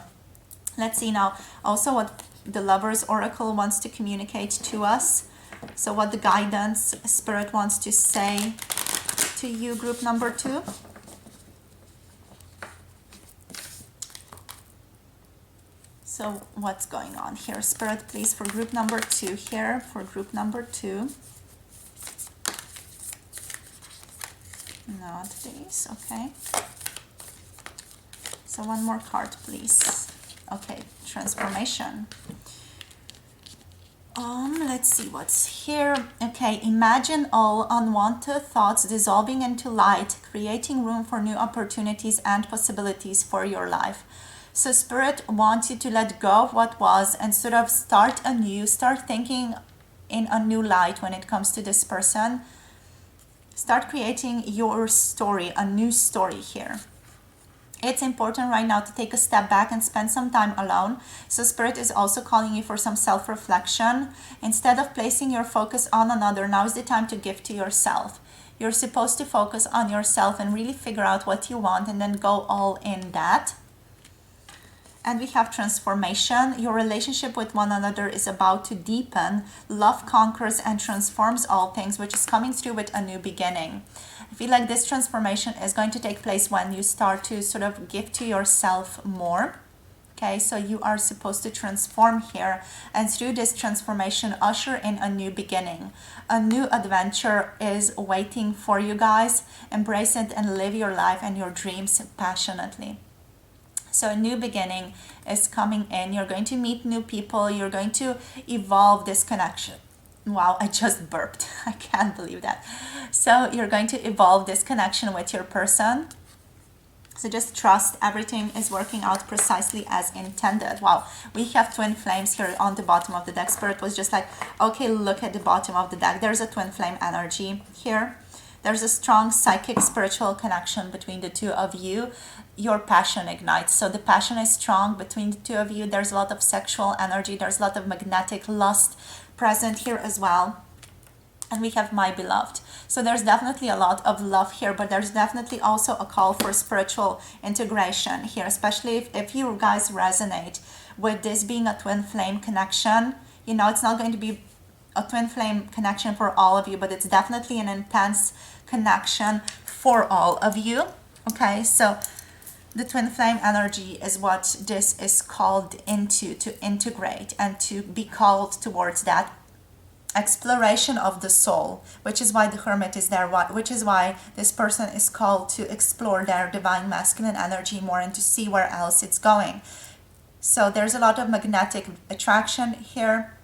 let's see now also what the Lover's Oracle wants to communicate to us. So what the guidance Spirit wants to say to you, group number 2. So what's going on here? Spirit, please, for group number 2 here, for group number 2. Not these, okay. So one more card, please. Okay, transformation. Let's see what's here. Okay, imagine all unwanted thoughts dissolving into light, creating room for new opportunities and possibilities for your life. So Spirit wants you to let go of what was and sort of start anew, start thinking in a new light when it comes to this person. Start creating your story, a new story here. It's important right now to take a step back and spend some time alone. So Spirit is also calling you for some self-reflection. Instead of placing your focus on another, now is the time to give to yourself. You're supposed to focus on yourself and really figure out what you want and then go all in that. And we have transformation. Your relationship with one another is about to deepen. Love conquers and transforms all things, which is coming through with a new beginning. I feel like this transformation is going to take place when you start to sort of give to yourself more. Okay, so you are supposed to transform here, and through this transformation, usher in a new beginning. A new adventure is waiting for you guys. Embrace it and live your life and your dreams passionately. So a new beginning is coming in. You're going to meet new people. You're going to evolve this connection. Wow, I just burped. I can't believe that. So you're going to evolve this connection with your person. So just trust everything is working out precisely as intended. Wow, we have twin flames here on the bottom of the deck. Spirit was just like, okay, look at the bottom of the deck. There's a twin flame energy here. There's a strong psychic spiritual connection between the two of you. Your passion ignites. So the passion is strong between the two of you. There's a lot of sexual energy. There's a lot of magnetic lust present here as well. And we have my beloved. So there's definitely a lot of love here, but there's definitely also a call for spiritual integration here, especially if you guys resonate with this being a twin flame connection. You know, it's not going to be a twin flame connection for all of you, but it's definitely an intense connection for all of you. Okay, so the twin flame energy is what this is called into, to integrate and to be called towards that exploration of the soul, which is why the hermit is there, which is why this person is called to explore their divine masculine energy more and to see where else it's going. So there's a lot of magnetic attraction here,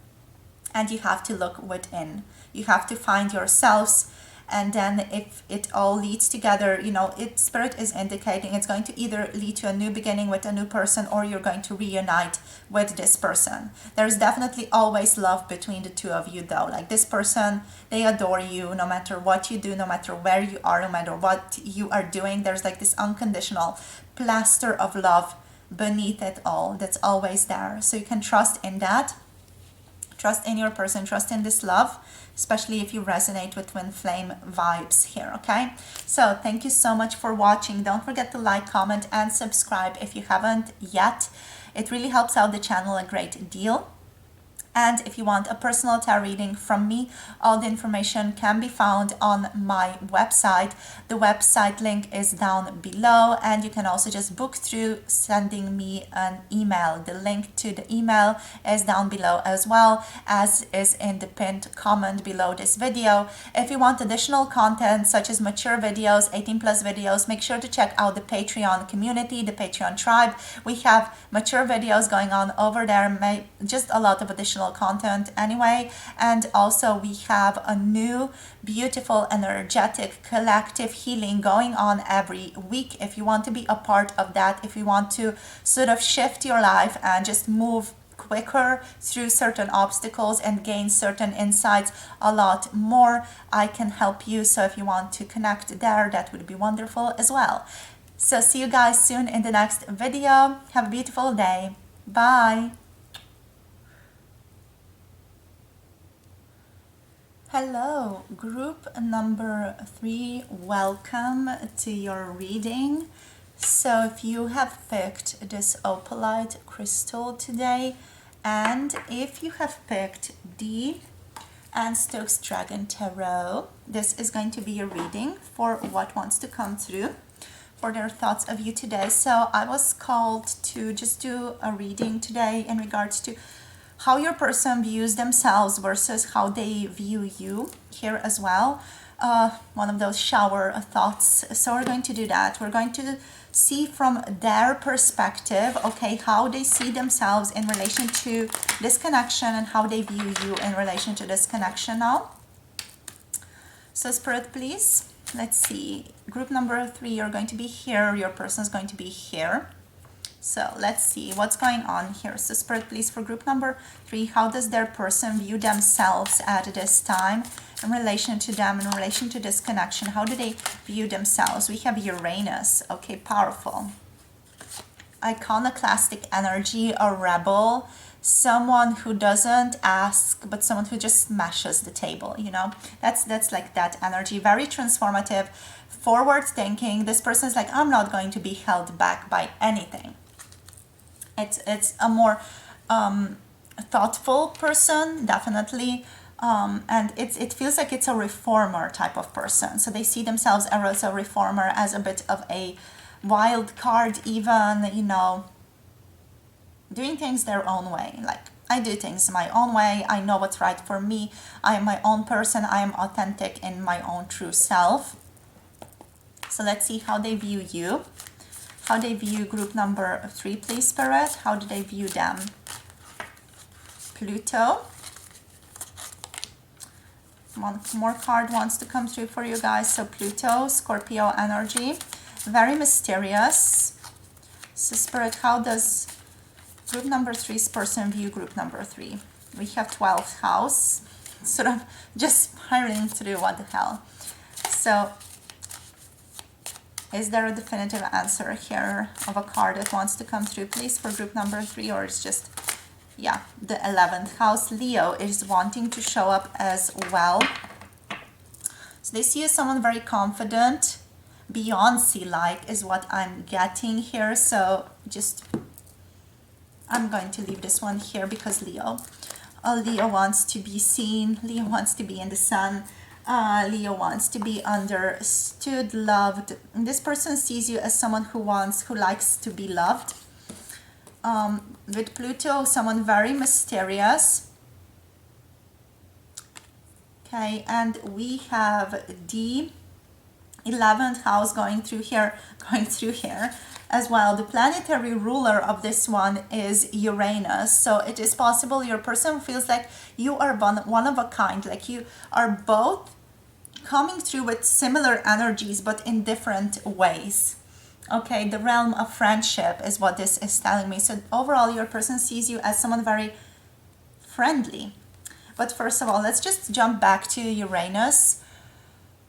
and you have to look within. You have to find yourselves, and then if it all leads together, you know, spirit is indicating it's going to either lead to a new beginning with a new person, or you're going to reunite with this person. There's definitely always love between the two of you though. Like this person, they adore you no matter what you do, no matter where you are, no matter what you are doing. There's like this unconditional plaster of love beneath it all that's always there. So you can trust in that. Trust in your person, trust in this love, especially if you resonate with twin flame vibes here, okay? So thank you so much for watching. Don't forget to like, comment, and subscribe if you haven't yet. It really helps out the channel a great deal. And if you want a personal tarot reading from me, all the information can be found on my website. The website link is down below, and you can also just book through sending me an email. The link to the email is down below, as well as is in the pinned comment below this video. If you want additional content such as mature videos, 18+ videos, make sure to check out the Patreon community, the Patreon tribe. We have mature videos going on over there, just a lot of additional content anyway. And also we have a new beautiful energetic collective healing going on every week. If you want to be a part of that, if you want to sort of shift your life and just move quicker through certain obstacles and gain certain insights a lot more, I can help you. So if you want to connect there, that would be wonderful as well. So see you guys soon in the next video. Have a beautiful day. Bye. Hello, group number 3, welcome to your reading. So if you have picked this Opalite crystal today, and if you have picked the Anne Stokes Dragon Tarot, this is going to be your reading for what wants to come through for their thoughts of you today. So I was called to just do a reading today in regards to how your person views themselves versus how they view you here as well. One of those shower thoughts. So we're going to do that. We're going to see from their perspective, okay, how they see themselves in relation to this connection and how they view you in relation to this connection now. So Spirit, please, let's see. Group number 3, you're going to be here. Your person is going to be here. So let's see what's going on here. So Spirit, please, for group number 3, how does their person view themselves at this time in relation to them, in relation to this connection? How do they view themselves? We have Uranus. Okay, powerful. Iconoclastic energy, a rebel, someone who doesn't ask, but someone who just smashes the table, you know? That's like that energy. Very transformative, forward thinking. This person is like, I'm not going to be held back by anything. It's a more thoughtful person, definitely, and it feels like it's a reformer type of person. So they see themselves as a reformer, as a bit of a wild card even, you know, doing things their own way. Like, I do things my own way, I know what's right for me, I am my own person, I am authentic in my own true self. So let's see how they view you How they view group number 3, please, Spirit. How do they view them? Pluto. One more card wants to come through for you guys. So Pluto, Scorpio energy, very mysterious. So Spirit, how does group number 3's person view group number 3? We have 12th house, sort of just spiraling through, what the hell. So is there a definitive answer here of a card that wants to come through, please, for group number 3, or it's just, yeah, the 11th house? Leo is wanting to show up as well. So they see you as someone very confident, Beyonce-like is what I'm getting here. So just, I'm going to leave this one here because Leo wants to be seen. Leo wants to be in the sun. Leo wants to be understood, loved. And this person sees you as someone who likes to be loved. With Pluto, someone very mysterious. Okay, and we have the 11th house going through here as well. The planetary ruler of this one is Uranus. So it is possible your person feels like you are one of a kind, like you are both coming through with similar energies but in different ways. Okay, the realm of friendship is what this is telling me. So overall, your person sees you as someone very friendly. But first of all, let's just jump back to Uranus.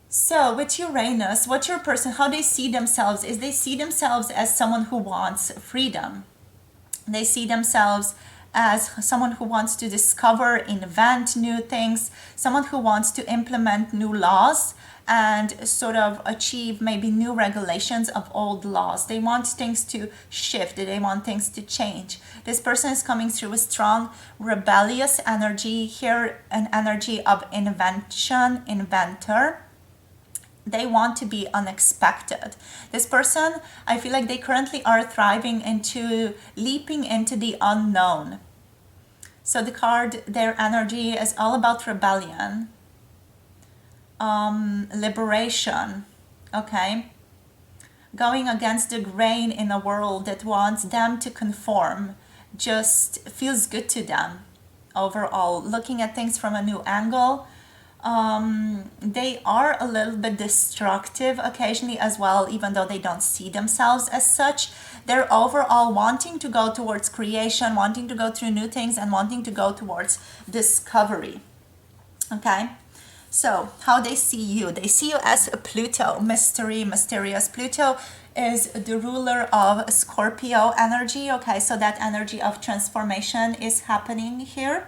So with Uranus, what your person, how they see themselves is they see themselves as someone who wants freedom. They see themselves as someone who wants to discover, invent new things, someone who wants to implement new laws and sort of achieve maybe new regulations of old laws. They want things to shift, they want things to change. This person is coming through a strong rebellious energy here, an energy of invention, inventor. They want to be unexpected. This person, I feel like they currently are thriving into leaping into the unknown. So the card, their energy is all about rebellion, liberation, okay? Going against the grain in a world that wants them to conform just feels good to them overall. Looking at things from a new angle. They are a little bit destructive occasionally as well, even though they don't see themselves as such. They're overall wanting to go towards creation, wanting to go through new things, and wanting to go towards discovery. Okay, so how they see you as a Pluto, mystery, mysterious. Pluto is the ruler of Scorpio energy. Okay, so that energy of transformation is happening here.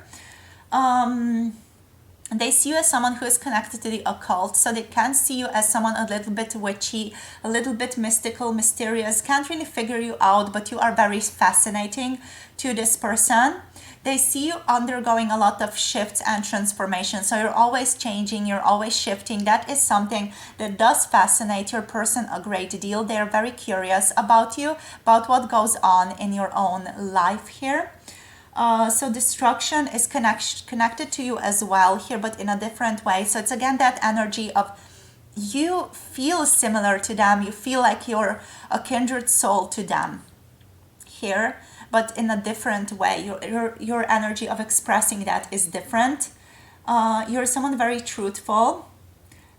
They see you as someone who is connected to the occult, so they can see you as someone a little bit witchy, a little bit mystical, mysterious, can't really figure you out, but you are very fascinating to this person. They see you undergoing a lot of shifts and transformation, so you're always changing, you're always shifting. That is something that does fascinate your person a great deal. They're very curious about you, about what goes on in your own life here. So destruction is connected to you as well here, but in a different way. So it's again that energy of you feel similar to them. You feel like you're a kindred soul to them here, but in a different way. Your energy of expressing that is different. You're someone very truthful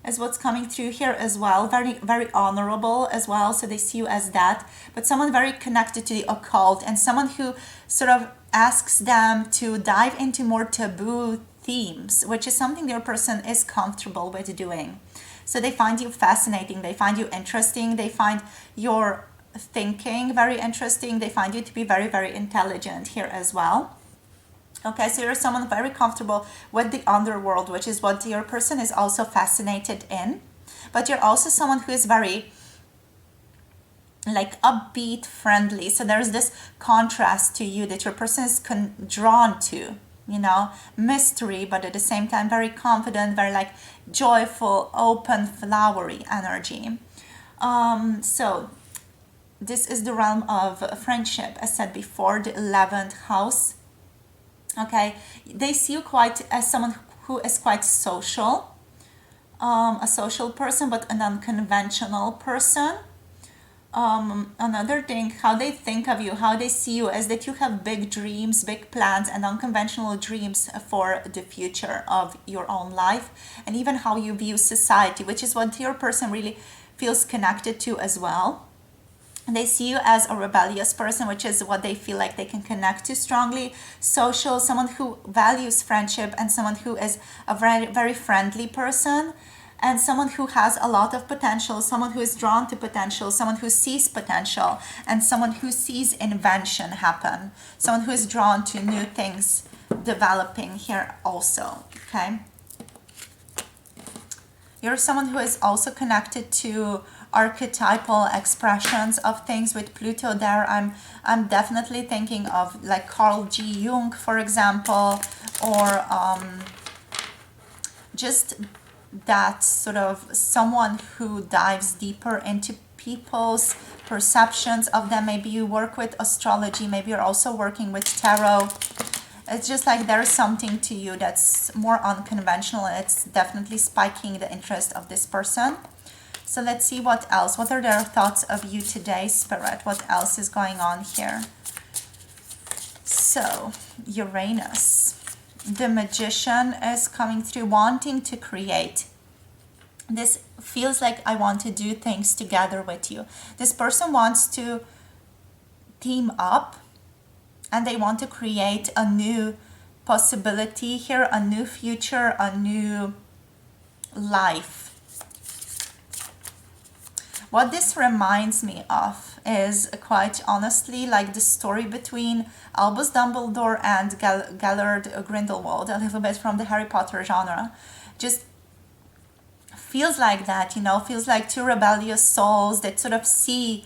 is what's coming through here as well. Very, very honorable as well. So they see you as that, but someone very connected to the occult and someone who sort of asks them to dive into more taboo themes, which is something your person is comfortable with doing. So they find you fascinating, they find you interesting, they find your thinking very interesting, they find you to be very, very intelligent here as well. Okay, so you're someone very comfortable with the underworld, which is what your person is also fascinated in. But you're also someone who is very like upbeat, friendly. So there's this contrast to you that your person is drawn to, you know, mystery, but at the same time very confident, very like joyful, open, flowery energy. So this is the realm of friendship, as said before, the 11th house. Okay, they see you quite as someone who is quite social, a social person, but an unconventional person. Another thing, how they think of you, how they see you, is that you have big dreams, big plans, and unconventional dreams for the future of your own life, and even how you view society, which is what your person really feels connected to as well. They see you as a rebellious person, which is what they feel like they can connect to strongly. Social, someone who values friendship, and someone who is a very, very friendly person, and someone who has a lot of potential, someone who is drawn to potential, someone who sees potential, and someone who sees invention happen, someone who is drawn to new things developing here also. Okay, you're someone who is also connected to archetypal expressions of things with Pluto there. I'm definitely thinking of like Carl G. Jung, for example, or just that sort of someone who dives deeper into people's perceptions of them. Maybe you work with astrology, maybe you're also working with tarot. It's just like there's something to you that's more unconventional, and it's definitely spiking the interest of this person. So let's see what else. What are their thoughts of you today, Spirit? What else is going on here? So, Uranus. The Magician is coming through, wanting to create. This feels like I want to do things together with you. This person wants to team up, and they want to create a new possibility here, a new future, a new life. What this reminds me of is, quite honestly, like the story between Albus Dumbledore and Gellert Grindelwald, a little bit from the Harry Potter genre. Just feels like that, you know, feels like two rebellious souls that sort of see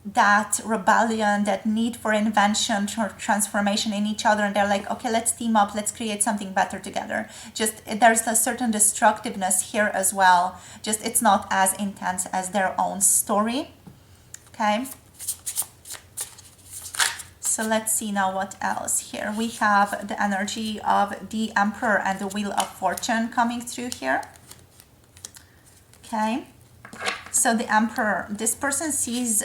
that rebellion, that need for invention, transformation in each other, and they're like, okay, let's team up, let's create something better together. Just there's a certain destructiveness here as well, just it's not as intense as their own story. Okay, so let's see now what else here. We have the energy of the Emperor and the Wheel of Fortune coming through here. Okay, so the Emperor, this person sees,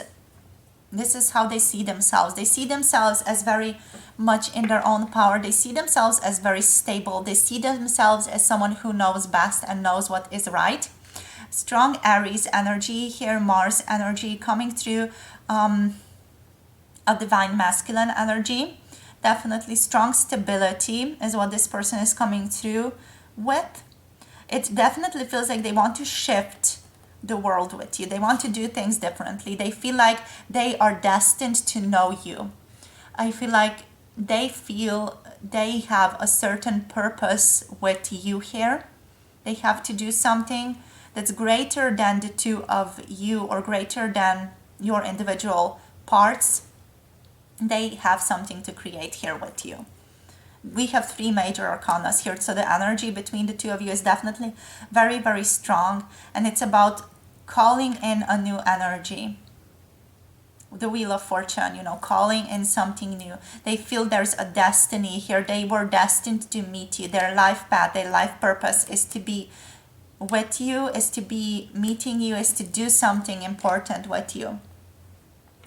this is how they see themselves. They see themselves as very much in their own power. They see themselves as very stable. They see themselves as someone who knows best and knows what is right. Strong Aries energy here, Mars energy coming through, a divine masculine energy. Definitely strong stability is what this person is coming through with. It definitely feels like they want to shift the world with you. They want to do things differently. They feel like they are destined to know you. I feel like they feel they have a certain purpose with you here. They have to do something that's greater than the two of you, or greater than your individual parts. They have something to create here with you. We have three major arcanas here, so the energy between the two of you is definitely very, very strong, and it's about calling in a new energy. The Wheel of Fortune, you know, calling in something new. They feel there's a destiny here. They were destined to meet you. Their life path, their life purpose is to be with you, is to be meeting you, is to do something important with you,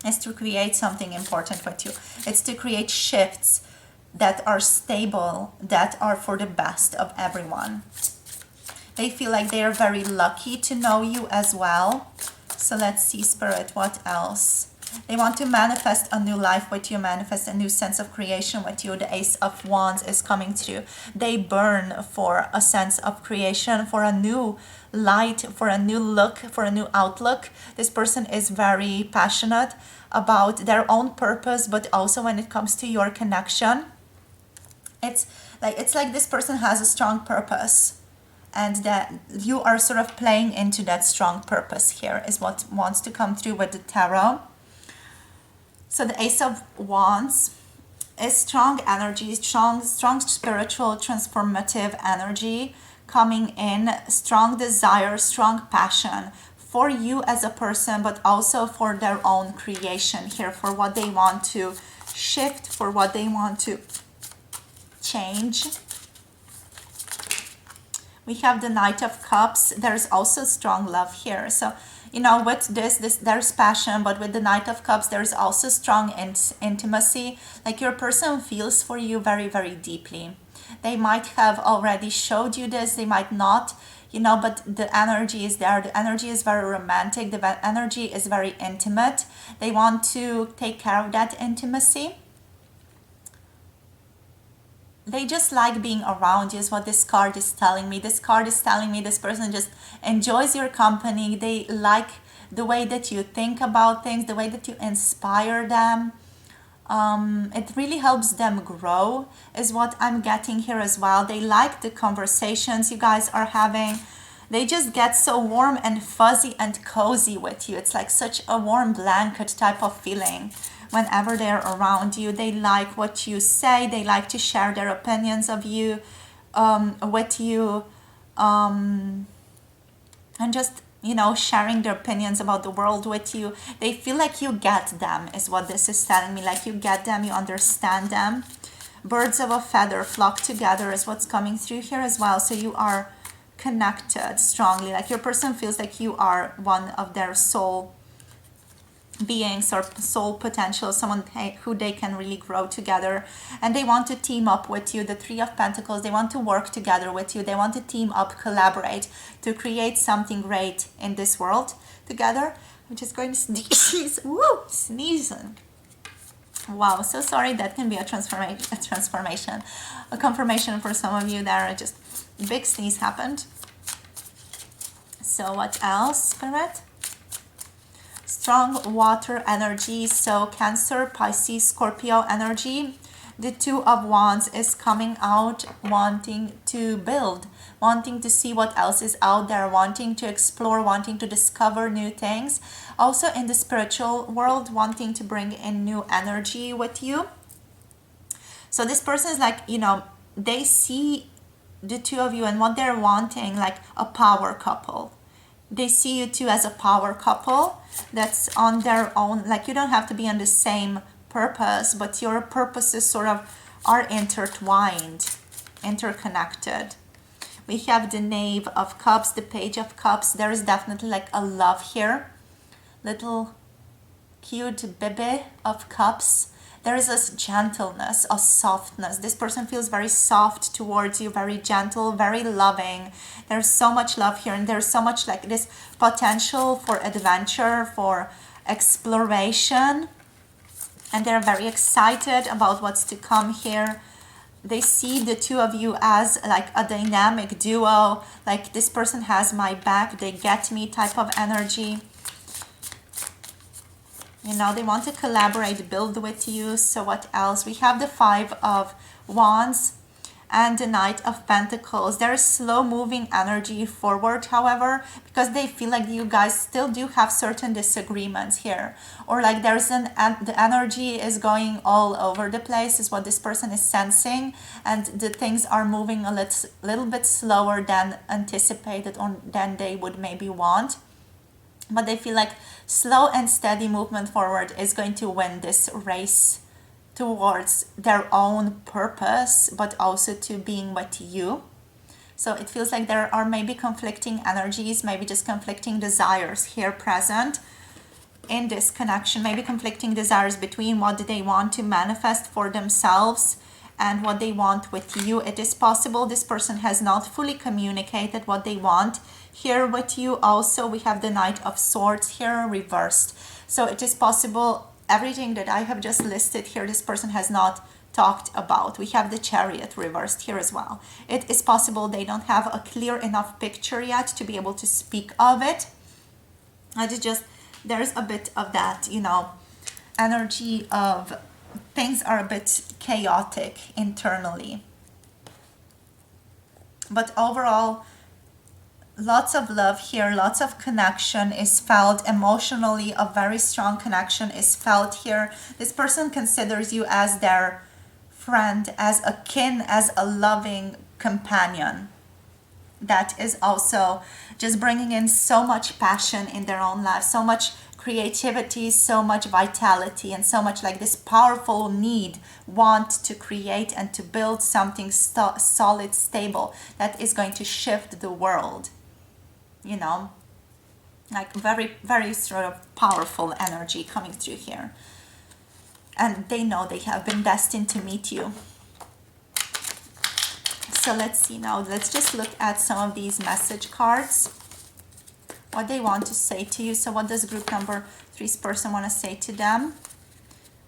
is to create something important with you. It's to create shifts that are stable, that are for the best of everyone. They feel like they are very lucky to know you as well. So let's see, Spirit, what else? They want to manifest a new life with you, manifest a new sense of creation with you. The Ace of Wands is coming through. They burn for a sense of creation, for a new light, for a new look, for a new outlook. This person is very passionate about their own purpose, but also when it comes to your connection. It's like this person has a strong purpose, and that you are sort of playing into that strong purpose here is what wants to come through with the tarot. So the Ace of Wands is strong energy, strong spiritual transformative energy coming in, strong desire, strong passion for you as a person, but also for their own creation here, for what they want to shift, for what they want to change. We have the Knight of Cups. There's also strong love here. So you know, with this there's passion, but with the Knight of Cups there's also strong intimacy. Like your person feels for you very, very deeply. They might have already showed you this, they might not, you know, but the energy is there. The energy is very romantic, the energy is very intimate. They want to take care of that intimacy. They just like being around you, is what this card is telling me. This card is telling me this person just enjoys your company. They like the way that you think about things, the way that you inspire them. It really helps them grow, is what I'm getting here as well. They like the conversations you guys are having. They just get so warm and fuzzy and cozy with you. It's like such a warm blanket type of feeling whenever they're around you. They like what you say. They like to share their opinions of you, with you, and just, you know, sharing their opinions about the world with you. They feel like you get them, is what this is telling me. Like you get them, you understand them. Birds of a feather flock together is what's coming through here as well. So you are connected strongly. Like your person feels like you are one of their soul beings or soul potential, someone who they can really grow together, and they want to team up with you. The Three of Pentacles, they want to work together with you. They want to team up, collaborate to create something great in this world together. I'm just going to sneeze. Woo, sneezing. Wow, so sorry. That can be a transformation, a confirmation for some of you there. Just big sneeze happened. So what else, Spirit? Strong water energy, so Cancer, Pisces, Scorpio energy. The Two of Wands is coming out, wanting to build, wanting to see what else is out there, wanting to explore, wanting to discover new things. Also in the spiritual world, wanting to bring in new energy with you. So this person is like, you know, they see the two of you and what they're wanting, like a power couple. They see you two as a power couple that's on their own. Like you don't have to be on the same purpose, but your purposes sort of are intertwined, interconnected. We have the Knave of Cups, the Page of Cups. There is definitely like a love here. Little cute baby of cups. There is a gentleness, a softness. This person feels very soft towards you, very gentle, very loving. There's so much love here, and there's so much like this potential for adventure, for exploration. And they're very excited about what's to come here. They see the two of you as like a dynamic duo, like this person has my back, they get me type of energy. You know, they want to collaborate, build with you. So what else? We have the Five of Wands and the Knight of Pentacles. There is slow moving energy forward, however, because they feel like you guys still do have certain disagreements here. Or like there's the energy is going all over the place, is what this person is sensing. And the things are moving a little bit slower than anticipated or than they would maybe want. But they feel like slow and steady movement forward is going to win this race towards their own purpose, but also to being with you. So it feels like there are maybe conflicting energies, maybe just conflicting desires here present in this connection, maybe conflicting desires between what they want to manifest for themselves and what they want with you. It is possible this person has not fully communicated what they want here with you. Also, we have the Knight of Swords here reversed. So it is possible everything that I have just listed here, this person has not talked about. We have the Chariot reversed here as well. It is possible they don't have a clear enough picture yet to be able to speak of it. There's a bit of that, you know, energy of things are a bit chaotic internally. But overall, lots of love here, lots of connection is felt emotionally. A very strong connection is felt here. This person considers you as their friend, as a kin, as a loving companion. That is also just bringing in so much passion in their own life, so much creativity, so much vitality, and so much like this powerful want to create and to build something solid, stable, that is going to shift the world, you know. Like very, very sort of powerful energy coming through here. And they know they have been destined to meet you. So let's see now. Let's just look at some of these message cards. What they want to say to you. So what does group number 3's person want to say to them?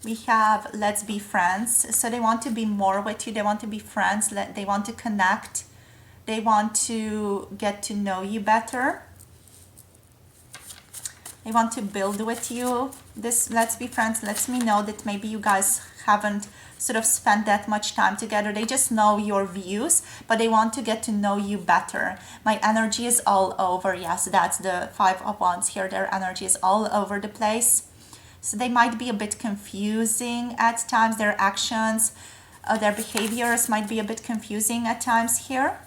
We have let's be friends. So they want to be more with you. They want to be friends. They want to connect. They want to get to know you better. They want to build with you. This let's be friends lets me know that maybe you guys haven't sort of spent that much time together. They just know your views, but they want to get to know you better. My energy is all over. Yes, that's the 5 of Wands here. Their energy is all over the place. So they might be a bit confusing at times. Their actions, their behaviors might be a bit confusing at times here.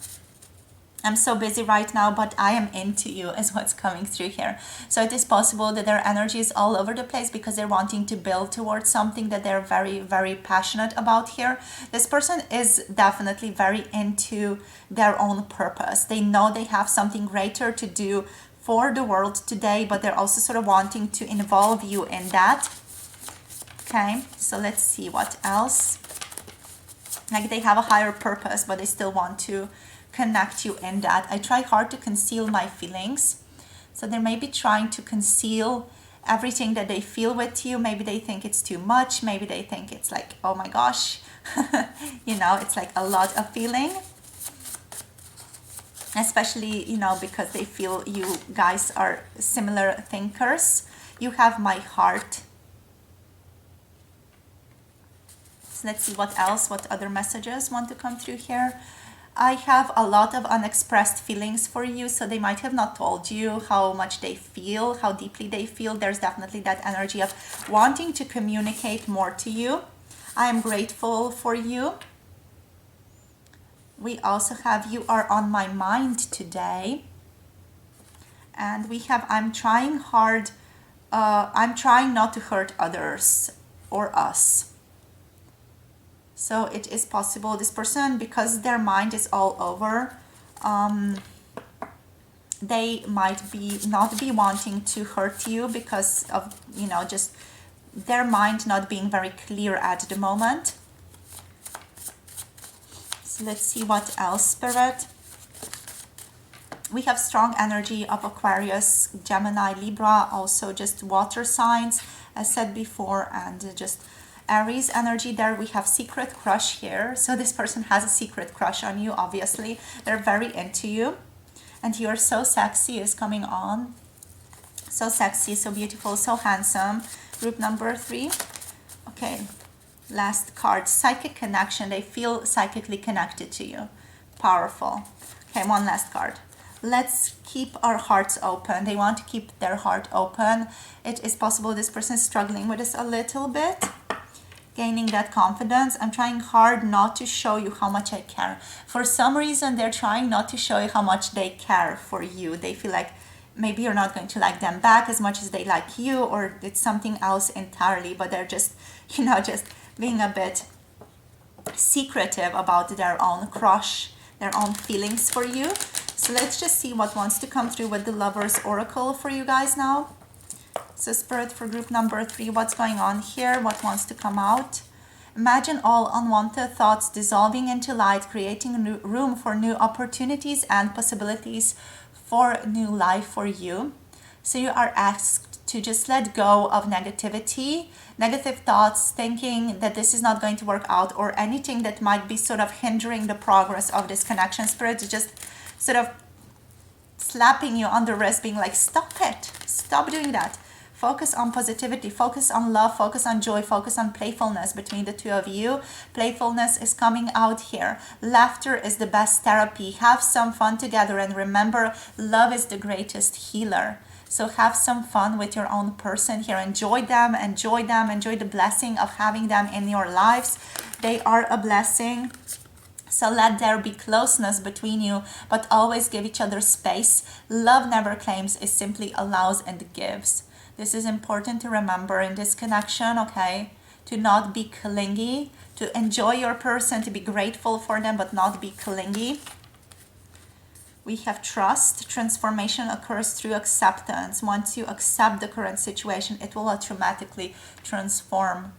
I'm so busy right now, but I am into you is what's coming through here. So it is possible that their energy is all over the place because they're wanting to build towards something that they're very, very passionate about here. This person is definitely very into their own purpose. They know they have something greater to do for the world today, but they're also sort of wanting to involve you in that. Okay, so let's see what else. Like they have a higher purpose, but they still want to connect you in that. I try hard to conceal my feelings. So they may be trying to conceal everything that they feel with you. Maybe they think it's too much. Maybe they think it's like, oh my gosh, you know, it's like a lot of feeling. Especially, you know, because they feel you guys are similar thinkers. You have my heart. So let's see what else, what other messages want to come through here. I have a lot of unexpressed feelings for you, so they might have not told you how much they feel, how deeply they feel. There's definitely that energy of wanting to communicate more to you. I am grateful for you. We also have you are on my mind today. And we have I'm trying hard, I'm trying not to hurt others or us. So it is possible this person, because their mind is all over, they might be not be wanting to hurt you because of, you know, just their mind not being very clear at the moment. So let's see what else, Spirit. We have strong energy of Aquarius, Gemini, Libra, also just water signs, as said before, and just Aries energy there. We have secret crush here. So this person has a secret crush on you, obviously. They're very into you. And you're so sexy is coming on. So sexy, so beautiful, so handsome. Group number 3. Okay, last card. Psychic connection. They feel psychically connected to you. Powerful. Okay, one last card. Let's keep our hearts open. They want to keep their heart open. It is possible this person is struggling with this a little bit. Gaining that confidence. I'm trying hard not to show you how much I care. For some reason, they're trying not to show you how much they care for you. They feel like maybe you're not going to like them back as much as they like you, or it's something else entirely, but they're just, you know, just being a bit secretive about their own crush, their own feelings for you. So let's just see what wants to come through with the Lovers Oracle for you guys now. So Spirit, for group number 3, what's going on here? What wants to come out? Imagine all unwanted thoughts dissolving into light, creating new room for new opportunities and possibilities for new life for you. So you are asked to just let go of negativity, negative thoughts, thinking that this is not going to work out, or anything that might be sort of hindering the progress of this connection. Spirit is just sort of slapping you on the wrist, being like, stop it, stop doing that. Focus on positivity, focus on love, focus on joy, focus on playfulness between the two of you. Playfulness is coming out here. Laughter is the best therapy. Have some fun together, and remember, love is the greatest healer. So have some fun with your own person here. Enjoy them, enjoy the blessing of having them in your lives. They are a blessing. So let there be closeness between you, but always give each other space. Love never claims, it simply allows and gives. This is important to remember in this connection, okay? To not be clingy, to enjoy your person, to be grateful for them, but not be clingy. We have trust. Transformation occurs through acceptance. Once you accept the current situation, it will automatically transform.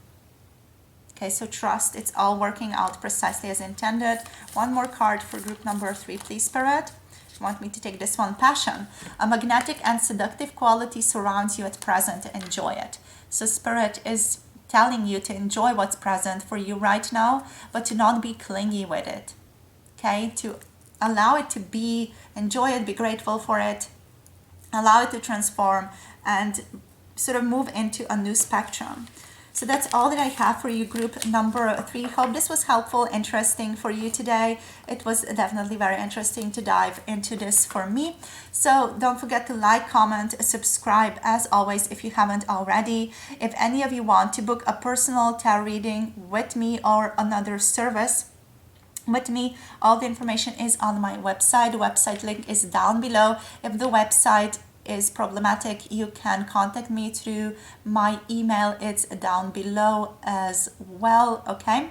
Okay, so trust, it's all working out precisely as intended. One more card for group number 3, please, Spirit. You want me to take this one? Passion. A magnetic and seductive quality surrounds you at present. Enjoy it. So Spirit is telling you to enjoy what's present for you right now, but to not be clingy with it. Okay, to allow it to be, enjoy it, be grateful for it, allow it to transform and sort of move into a new spectrum. So that's all that I have for you, group number 3. Hope this was helpful, interesting for you today. It was definitely very interesting to dive into this for me. So don't forget to like, comment, subscribe as always if you haven't already. If any of you want to book a personal tarot reading with me or another service with me, all the information is on my website. The website link is down below. If the website is problematic, you can contact me through my email. It's down below as well. Okay,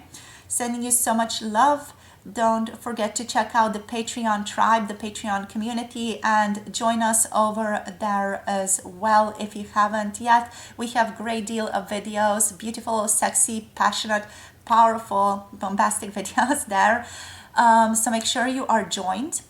sending you so much love. Don't forget to check out the Patreon tribe, the Patreon community, and join us over there as well if you haven't yet. We have a great deal of videos, beautiful, sexy, passionate, powerful, bombastic videos there. So make sure you are joined.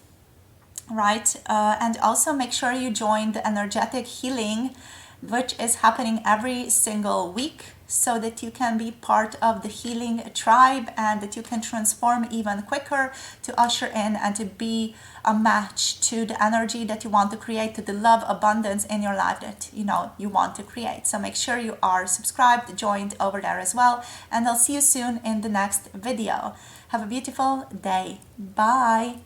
Right, and also make sure you join the energetic healing, which is happening every single week, so that you can be part of the healing tribe and that you can transform even quicker, to usher in and to be a match to the energy that you want to create, to the love abundance in your life that you want to create. So make sure you are subscribed, joined over there as well, and I'll see you soon in the next video. Have a beautiful day. Bye.